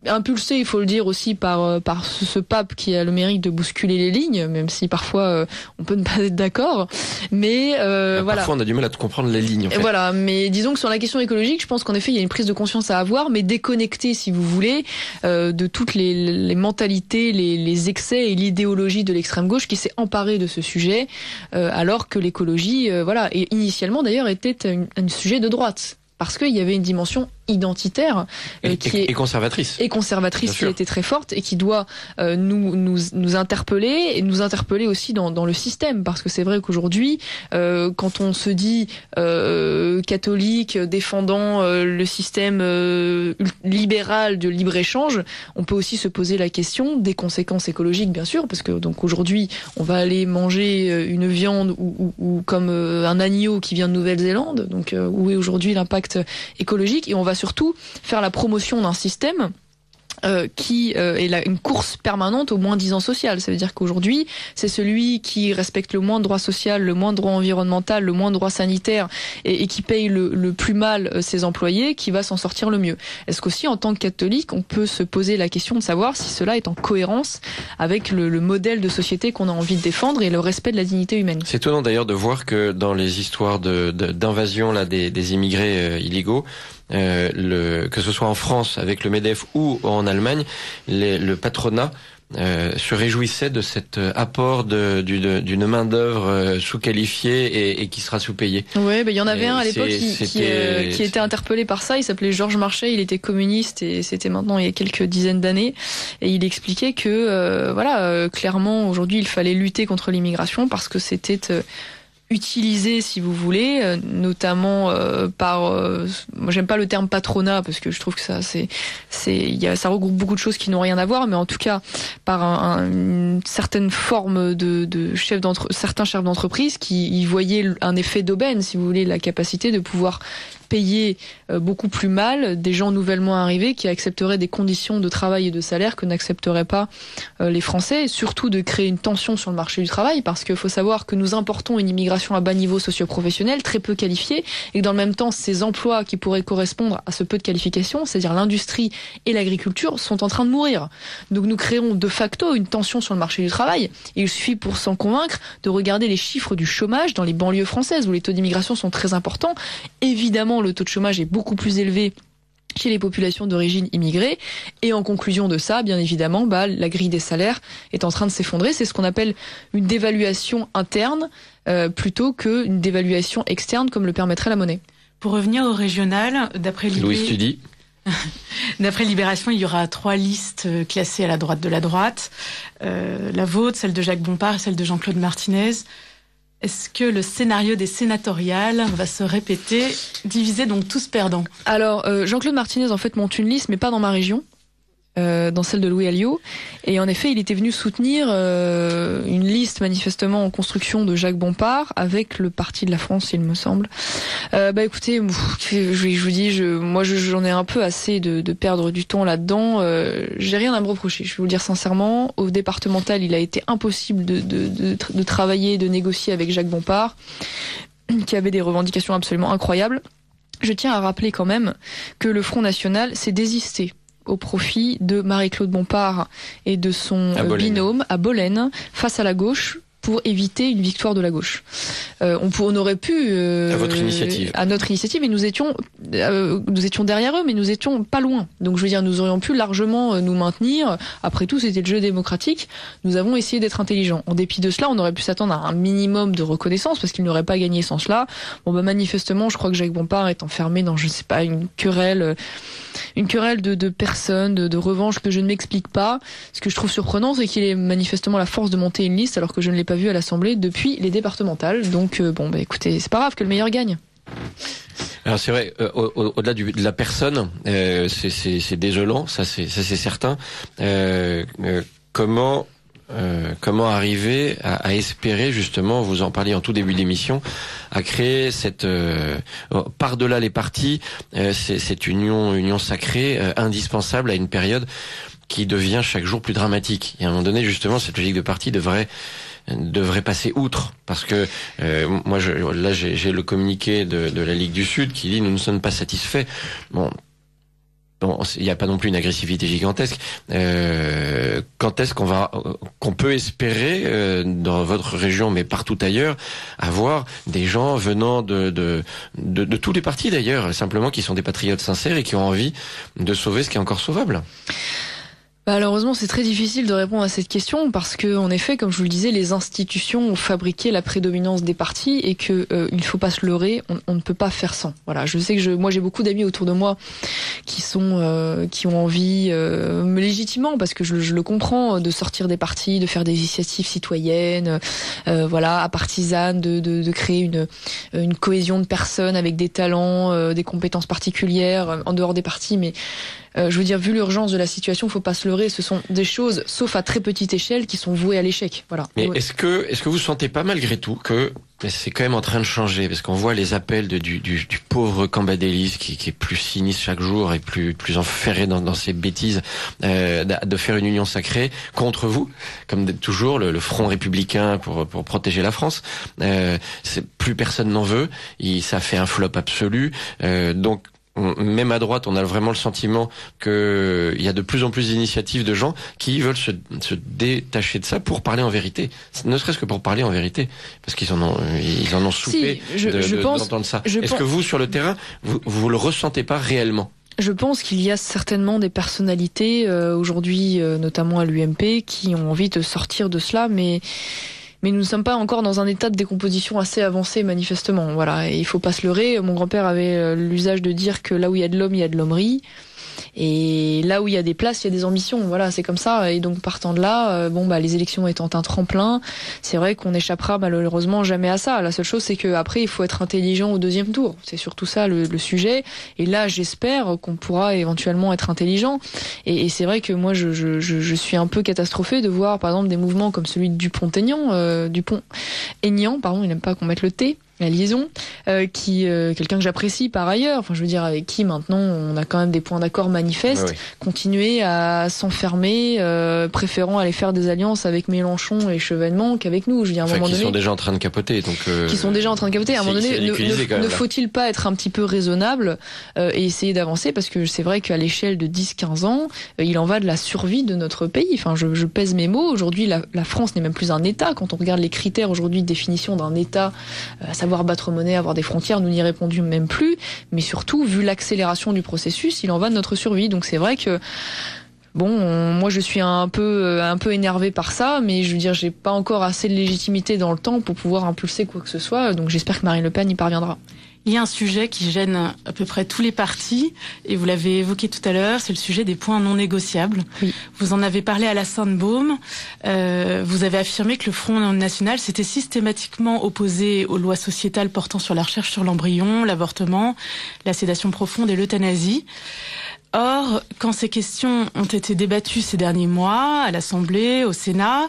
impulsé, il faut le dire aussi, par ce pape qui a le mérite de bousculer les lignes, même si parfois on peut ne pas être d'accord. Mais voilà. Parfois on a du mal à comprendre les lignes. En fait. Voilà, mais disons que sur la question écologique, je pense qu'en effet il y a une prise de conscience à avoir, mais déconnectée, si vous voulez, de toutes les mentalités, les excès et l'idéologie de l'extrême gauche qui s'est emparée de ce sujet, alors que l'écologie, et initialement d'ailleurs était un sujet de droite. Parce qu'il y avait une dimension identitaire et conservatrice. Et conservatrice qui était très forte et qui doit nous interpeller et nous interpeller aussi dans le système. Parce que c'est vrai qu'aujourd'hui, quand on se dit catholique, défendant le système libéral de libre-échange, on peut aussi se poser la question des conséquences écologiques, bien sûr, parce que donc aujourd'hui, on va aller manger une viande ou comme un agneau qui vient de Nouvelle-Zélande, donc où est aujourd'hui l'impact écologique, et on va surtout faire la promotion d'un système qui est une course permanente au moins-disant social. Ça veut dire qu'aujourd'hui, c'est celui qui respecte le moins de droits sociaux, le moins de droits environnementaux, le moins de droits sanitaires et qui paye le plus mal ses employés qui va s'en sortir le mieux. Est-ce qu'aussi, en tant que catholique, on peut se poser la question de savoir si cela est en cohérence avec le modèle de société qu'on a envie de défendre et le respect de la dignité humaine? C'est étonnant d'ailleurs de voir que dans les histoires d'invasion des immigrés illégaux, que ce soit en France avec le MEDEF ou en Allemagne, le patronat se réjouissait de cet apport d'une main d'œuvre sous-qualifiée et qui sera sous-payée. Oui, il y en avait un à l'époque qui était interpellé par ça. Il s'appelait Georges Marchais. Il était communiste et c'était maintenant il y a quelques dizaines d'années. Et il expliquait que clairement aujourd'hui il fallait lutter contre l'immigration parce que c'était utilisé, si vous voulez, notamment par, moi j'aime pas le terme patronat parce que je trouve que ça ça regroupe beaucoup de choses qui n'ont rien à voir, mais en tout cas par une certaine forme de certains chefs d'entreprise qui y voyaient un effet d'aubaine, si vous voulez, la capacité de pouvoir payer beaucoup plus mal des gens nouvellement arrivés qui accepteraient des conditions de travail et de salaire que n'accepteraient pas les Français, et surtout de créer une tension sur le marché du travail, parce qu'il faut savoir que nous importons une immigration à bas niveau socio-professionnel, très peu qualifiée, et que dans le même temps, ces emplois qui pourraient correspondre à ce peu de qualification, c'est-à-dire l'industrie et l'agriculture, sont en train de mourir. Donc nous créons de facto une tension sur le marché du travail, et il suffit pour s'en convaincre de regarder les chiffres du chômage dans les banlieues françaises, où les taux d'immigration sont très importants. Évidemment, le taux de chômage est beaucoup plus élevé chez les populations d'origine immigrée. Et en conclusion de ça, bien évidemment, la grille des salaires est en train de s'effondrer. C'est ce qu'on appelle une dévaluation interne plutôt qu'une dévaluation externe comme le permettrait la monnaie. Pour revenir au régional, d'après Libération, il y aura 3 listes classées à la droite de la droite. La vôtre, celle de Jacques Bompard et celle de Jean-Claude Martinez. Est-ce que le scénario des sénatoriales va se répéter, diviser donc tous perdants? Alors, Jean-Claude Martinez, en fait, monte une liste, mais pas dans ma région, dans celle de Louis Alliot. Et en effet, il était venu soutenir une liste manifestement en construction de Jacques Bompard avec le Parti de la France, il me semble. Écoutez, je vous dis, moi j'en ai un peu assez de perdre du temps là-dedans. J'ai rien à me reprocher, je vais vous le dire sincèrement. Au départemental, il a été impossible de travailler, de négocier avec Jacques Bompard, qui avait des revendications absolument incroyables. Je tiens à rappeler quand même que le Front National s'est désisté au profit de Marie-Claude Bompard et de son binôme à Bolène face à la gauche pour éviter une victoire de la gauche. On aurait pu à votre initiative, à notre initiative, et nous étions derrière eux, mais nous étions pas loin. Donc je veux dire, nous aurions pu largement nous maintenir. Après tout, c'était le jeu démocratique. Nous avons essayé d'être intelligents. En dépit de cela, on aurait pu s'attendre à un minimum de reconnaissance parce qu'il n'aurait pas gagné sans cela. Manifestement, je crois que Jacques Bompard est enfermé dans, je sais pas, une querelle de personnes, de revanche que je ne m'explique pas. Ce que je trouve surprenant, c'est qu'il ait manifestement la force de monter une liste alors que je ne l'ai pas vu à l'Assemblée depuis les départementales. Donc écoutez, c'est pas grave que le meilleur gagne. Alors c'est vrai, au-delà de la personne, c'est désolant, ça c'est certain. Comment arriver à espérer, justement, vous en parliez en tout début d'émission, à créer cette par-delà les partis, cette union sacrée indispensable à une période qui devient chaque jour plus dramatique. Et à un moment donné, justement, cette logique de parti devrait passer outre, parce que moi j'ai le communiqué de la Ligue du Sud qui dit nous ne sommes pas satisfaits. Bon, il n'y a pas non plus une agressivité gigantesque. Quand est-ce qu'on peut espérer dans votre région, mais partout ailleurs, avoir des gens venant de tous les partis d'ailleurs, simplement qui sont des patriotes sincères et qui ont envie de sauver ce qui est encore sauvable? Malheureusement, c'est très difficile de répondre à cette question parce que, en effet, comme je vous le disais, les institutions ont fabriqué la prédominance des partis et que il faut pas se leurrer, on ne peut pas faire sans. Voilà, je sais que moi j'ai beaucoup d'amis autour de moi qui ont envie, légitimement, parce que je le comprends, de sortir des partis, de faire des initiatives citoyennes, partisanes, de créer une cohésion de personnes avec des talents, des compétences particulières en dehors des partis, mais je veux dire, vu l'urgence de la situation, faut pas se leurrer, ce sont des choses, sauf à très petite échelle, qui sont vouées à l'échec. Voilà. Mais est-ce que vous sentez pas malgré tout que c'est quand même en train de changer, parce qu'on voit les appels du pauvre Cambadélis qui est plus sinistre chaque jour et plus enferré dans ses bêtises, de faire une union sacrée contre vous, comme toujours le front républicain pour protéger la France. Plus personne n'en veut, ça fait un flop absolu. Donc même à droite, on a vraiment le sentiment que il y a de plus en plus d'initiatives de gens qui veulent se détacher de ça pour parler en vérité, ne serait-ce que pour parler en vérité, parce qu'ils en ont soupé d'entendre ça. Est-ce que vous, sur le terrain, vous le ressentez pas réellement? Je pense qu'il y a certainement des personnalités aujourd'hui, notamment à l'UMP, qui ont envie de sortir de cela, mais nous ne sommes pas encore dans un état de décomposition assez avancé, manifestement. Voilà, et il faut pas se leurrer. Mon grand-père avait l'usage de dire que là où il y a de l'homme, il y a de l'hommerie. Et là où il y a des places, il y a des ambitions. Voilà, c'est comme ça. Et donc partant de là, les élections étant un tremplin, c'est vrai qu'on n'échappera malheureusement jamais à ça. La seule chose, c'est qu'après, il faut être intelligent au deuxième tour. C'est surtout ça le sujet. Et là, j'espère qu'on pourra éventuellement être intelligent. Et c'est vrai que moi, je suis un peu catastrophée de voir, par exemple, des mouvements comme celui de Dupont-Aignan, il n'aime pas qu'on mette le T, la liaison, quelqu'un que j'apprécie par ailleurs, enfin je veux dire avec qui maintenant on a quand même des points d'accord manifestes, oui. Continuer à s'enfermer, préférant aller faire des alliances avec Mélenchon et Chevènement qu'avec nous. Je veux dire, à un moment donné, qui sont déjà en train de capoter, donc qui sont déjà en train de capoter. À un moment donné, ne faut-il pas être un petit peu raisonnable et essayer d'avancer, parce que c'est vrai qu'à l'échelle de 10-15 ans, il en va de la survie de notre pays. Enfin, je pèse mes mots. Aujourd'hui, la France n'est même plus un État. Quand on regarde les critères aujourd'hui de définition d'un État, à savoir battre monnaie, avoir des frontières, nous n'y répondons même plus. Mais surtout, vu l'accélération du processus, il en va de notre survie. Donc c'est vrai que moi je suis un peu énervée par ça, mais je veux dire, j'ai pas encore assez de légitimité dans le temps pour pouvoir impulser quoi que ce soit. Donc j'espère que Marine Le Pen y parviendra. Il y a un sujet qui gêne à peu près tous les partis, et vous l'avez évoqué tout à l'heure, c'est le sujet des points non négociables. Oui. Vous en avez parlé à la Sainte-Baume. Vous avez affirmé que le Front National s'était systématiquement opposé aux lois sociétales portant sur la recherche sur l'embryon, l'avortement, la sédation profonde et l'euthanasie. Or, quand ces questions ont été débattues ces derniers mois, à l'Assemblée, au Sénat,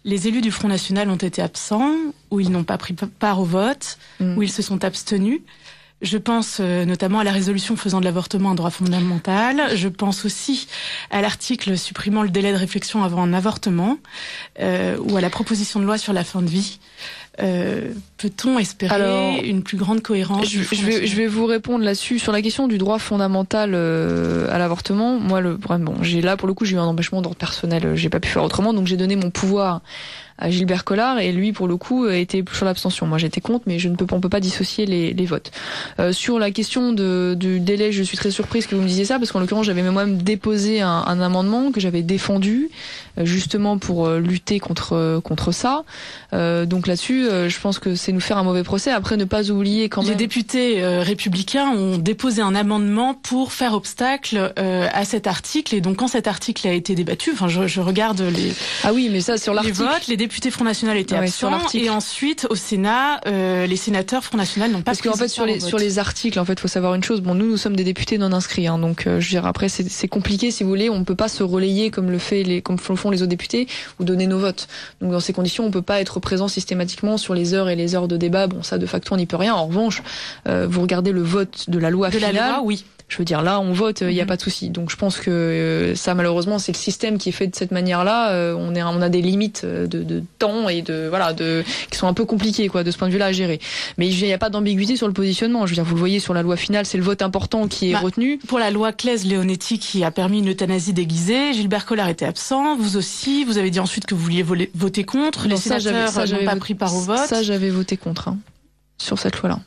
les élus du Front National ont été absents, ou ils n'ont pas pris part au vote, ou ils se sont abstenus. Je pense notamment à la résolution faisant de l'avortement un droit fondamental. Je pense aussi à l'article supprimant le délai de réflexion avant un avortement, ou à la proposition de loi sur la fin de vie. Peut-on espérer une plus grande cohérence? Je vais vous répondre là-dessus. Sur la question du droit fondamental à l'avortement, moi, j'ai eu un empêchement d'ordre personnel, j'ai pas pu faire autrement, donc j'ai donné mon pouvoir à Gilbert Collard, et lui, pour le coup, était sur l'abstention. Moi, j'étais contre, mais on peut pas dissocier les votes. Sur la question du délai, je suis très surprise que vous me disiez ça, parce qu'en l'occurrence, j'avais moi-même déposé un amendement que j'avais défendu, justement pour lutter contre ça. Donc là-dessus, je pense que c'est nous faire un mauvais procès. Après, ne pas oublier quand même... Les députés républicains ont déposé un amendement pour faire obstacle à cet article, et donc quand cet article a été débattu, enfin, je regarde les... Ah oui, mais ça, sur l'article... Les votes, les députés Front National étaient absents, et ensuite, au Sénat, les sénateurs Front National n'ont pas... Parce qu'en fait, sur les articles, en fait, faut savoir une chose. Bon, nous sommes des députés non inscrits, hein, donc, je veux dire, après, c'est compliqué, si vous voulez. On peut pas se relayer comme le font les autres députés, ou donner nos votes. Donc, dans ces conditions, on peut pas être présent systématiquement sur les heures et les heures de débat. Bon, ça, de facto, on n'y peut rien. En revanche, vous regardez le vote de la loi finale. La loi, oui. Je veux dire, là, on vote, il n'y a pas de souci. Donc, je pense que ça, malheureusement, c'est le système qui est fait de cette manière-là. On a des limites de temps et qui sont un peu compliquées, quoi, de ce point de vue-là à gérer. Mais il n'y a pas d'ambiguïté sur le positionnement. Je veux dire, vous le voyez sur la loi finale, c'est le vote important qui est retenu. Pour la loi Claes-Leonetti qui a permis une euthanasie déguisée, Gilbert Collard était absent. Vous aussi, vous avez dit ensuite que vous vouliez voter contre. Les sénateurs n'ont pas pris part au vote. Ça, j'avais voté contre, sur cette loi-là.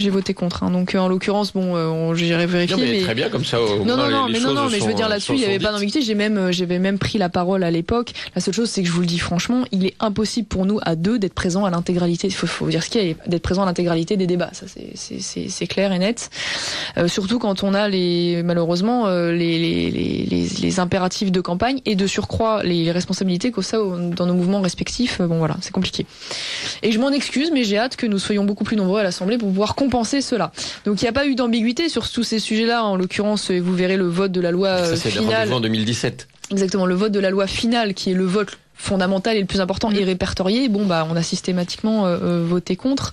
J'ai voté contre, hein. Donc en l'occurrence, j'irai vérifier. Non, mais très bien comme ça. Mais je veux dire là-dessus, il n'y avait pas d'ambiguïté. J'avais même pris la parole à l'époque. La seule chose, c'est que je vous le dis franchement, il est impossible pour nous à deux d'être présents à l'intégralité. Il faut dire ce qu'il y a, d'être présent à l'intégralité des débats. Ça, c'est clair et net. Surtout quand on a malheureusement les impératifs de campagne et de surcroît les responsabilités qu'au sein dans nos mouvements respectifs. C'est compliqué. Et je m'en excuse, mais j'ai hâte que nous soyons beaucoup plus nombreux à l'Assemblée pour pouvoir compenser cela. Donc il n'y a pas eu d'ambiguïté sur tous ces sujets-là. En l'occurrence, vous verrez le vote de la loi finale. Ça, c'est le rendez-vous en 2017. Exactement, le vote de la loi finale, qui est le vote fondamental et le plus important est répertorié. On a systématiquement voté contre.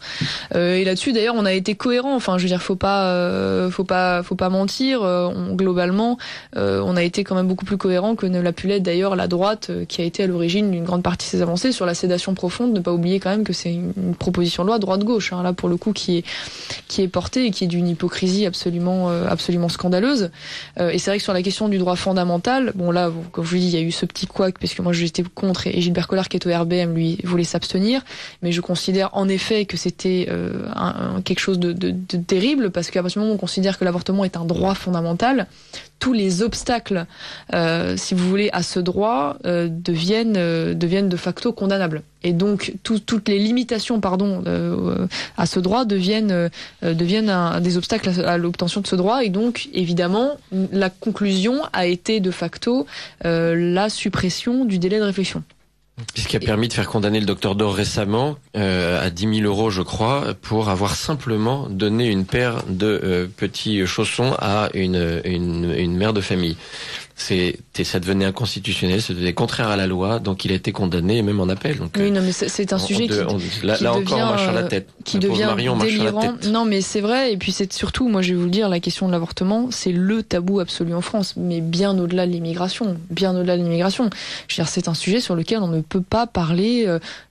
Et là-dessus, d'ailleurs, on a été cohérent. Enfin, je veux dire, faut pas mentir. Globalement, on a été quand même beaucoup plus cohérent que ne l'a pu l'être d'ailleurs la droite, qui a été à l'origine d'une grande partie de ces avancées sur la sédation profonde. Ne pas oublier quand même que c'est une proposition de loi droite-gauche, hein, là pour le coup, qui est portée et qui est d'une hypocrisie absolument scandaleuse. Et c'est vrai que sur la question du droit fondamental, là, comme je vous dis, il y a eu ce petit couac, parce que moi j'étais contre. Et Gilbert Collard, qui est au RBM, lui, voulait s'abstenir. Mais je considère en effet que c'était quelque chose de terrible, parce qu'à partir du moment où on considère que l'avortement est un droit fondamental, tous les obstacles, si vous voulez, à ce droit deviennent de facto condamnables. Et donc toutes les limitations, à ce droit deviennent des obstacles à l'obtention de ce droit. Et donc évidemment, la conclusion a été de facto la suppression du délai de réflexion. Ce qui a permis de faire condamner le docteur Dor récemment à 10 000 euros, je crois, pour avoir simplement donné une paire de petits chaussons à une mère de famille. Ça devenait inconstitutionnel, ça devenait contraire à la loi, donc il a été condamné, même en appel. Donc, oui, non, mais c'est un sujet qui encore, on marche sur la tête. Qui devient délirant. Non, mais c'est vrai, et puis c'est surtout, moi je vais vous le dire, la question de l'avortement, c'est le tabou absolu en France, mais bien au-delà de l'immigration, Je veux dire, c'est un sujet sur lequel on ne peut pas parler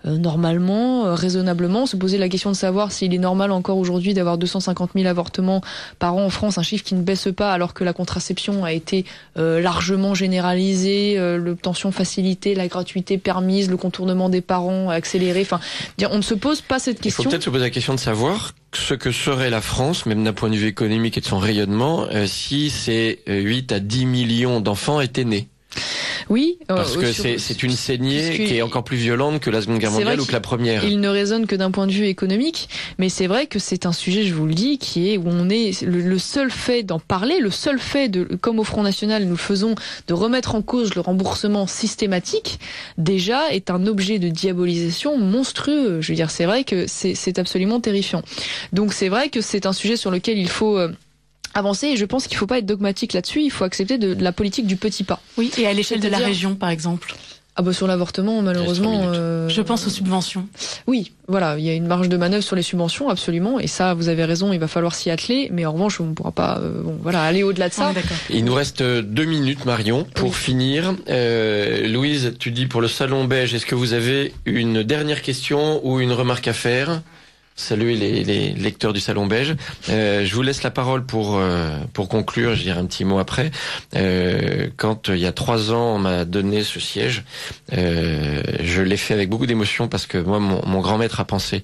normalement, raisonnablement, se poser la question de savoir s'il est normal encore aujourd'hui d'avoir 250 000 avortements par an en France, un chiffre qui ne baisse pas alors que la contraception a été largement généralisée, l'obtention facilitée, la gratuité permise, le contournement des parents accéléré. Enfin, on ne se pose pas cette question. Il faut peut-être se poser la question de savoir ce que serait la France, même d'un point de vue économique et de son rayonnement, si ces 8 à 10 millions d'enfants étaient nés. Oui, parce que c'est une saignée qui est encore plus violente que la Seconde Guerre mondiale ou que la Première. Il ne résonne que d'un point de vue économique, mais c'est vrai que c'est un sujet, je vous le dis, où on est le seul fait d'en parler, le seul fait comme au Front National nous le faisons, de remettre en cause le remboursement systématique, déjà est un objet de diabolisation monstrueux. Je veux dire, c'est vrai que c'est absolument terrifiant. Donc c'est vrai que c'est un sujet sur lequel il faut avancer, et je pense qu'il ne faut pas être dogmatique là-dessus, il faut accepter de la politique du petit pas. Oui, et à l'échelle de la région, par exemple. Ah bah sur l'avortement, malheureusement... Je pense aux subventions. Oui, voilà, il y a une marge de manœuvre sur les subventions, absolument, et ça, vous avez raison, il va falloir s'y atteler, mais en revanche, on ne pourra pas aller au-delà de ça. Il nous reste 2 minutes, Marion, pour finir. Louise, tu dis pour le Salon Beige, est-ce que vous avez une dernière question ou une remarque à faire ? Saluez les lecteurs du Salon Beige. Je vous laisse la parole pour conclure. Je dirai un petit mot après. Quand il y a 3 ans on m'a donné ce siège, je l'ai fait avec beaucoup d'émotion parce que moi mon grand maître à penser,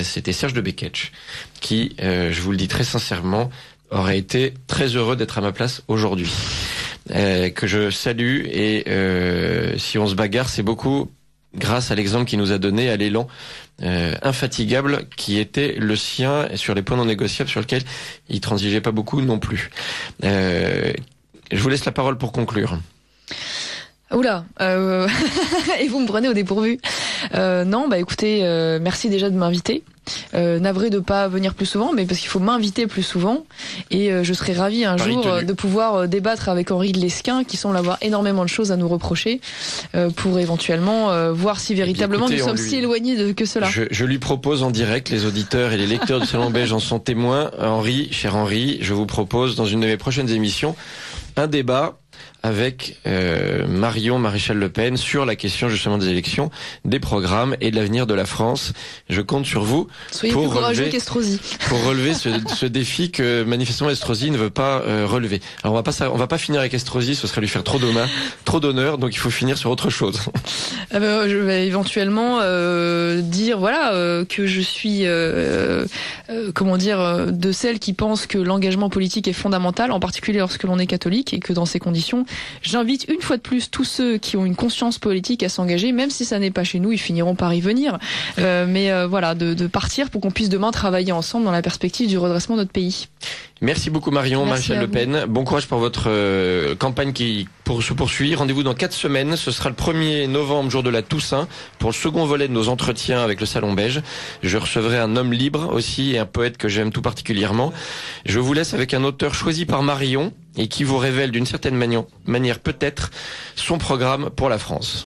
c'était Serge de Beketch, qui, je vous le dis très sincèrement, aurait été très heureux d'être à ma place aujourd'hui. Que je salue, et si on se bagarre, c'est beaucoup grâce à l'exemple qu'il nous a donné, à l'élan infatigable qui était le sien sur les points non négociables sur lesquels il transigeait pas beaucoup non plus. Je vous laisse la parole pour conclure. Oula, et vous me prenez au dépourvu. Non, bah écoutez, merci déjà de m'inviter. Navré de pas venir plus souvent, mais parce qu'il faut m'inviter plus souvent, et je serais ravie un jour de pouvoir débattre avec Henri de Lesquen, qui semble avoir énormément de choses à nous reprocher, pour éventuellement voir si véritablement nous sommes si éloignés que cela. Je lui propose en direct, les auditeurs et les lecteurs du Salon Beige en sont témoins. Henri, cher Henri, je vous propose dans une de mes prochaines émissions un débat avec Marion Maréchal Le Pen sur la question justement des élections, des programmes et de l'avenir de la France. Je compte sur vous. Soyez plus courageux qu'Estrosi. Pour relever ce défi que manifestement Estrosi ne veut pas relever. Alors on va pas finir avec Estrosi, ce serait lui faire trop d'honneur, donc il faut finir sur autre chose. Je vais éventuellement dire que je suis de celles qui pensent que l'engagement politique est fondamental, en particulier lorsque l'on est catholique, et que dans ces conditions, j'invite une fois de plus tous ceux qui ont une conscience politique à s'engager, même si ça n'est pas chez nous, ils finiront par y venir. De partir pour qu'on puisse demain travailler ensemble dans la perspective du redressement de notre pays. Merci beaucoup Marion Maréchal Le Pen. Bon courage pour votre campagne qui se poursuit. Rendez-vous dans 4 semaines. Ce sera le 1er novembre, jour de la Toussaint, pour le second volet de nos entretiens avec le Salon Beige. Je recevrai un homme libre aussi et un poète que j'aime tout particulièrement. Je vous laisse avec un auteur choisi par Marion et qui vous révèle d'une certaine manière peut-être son programme pour la France.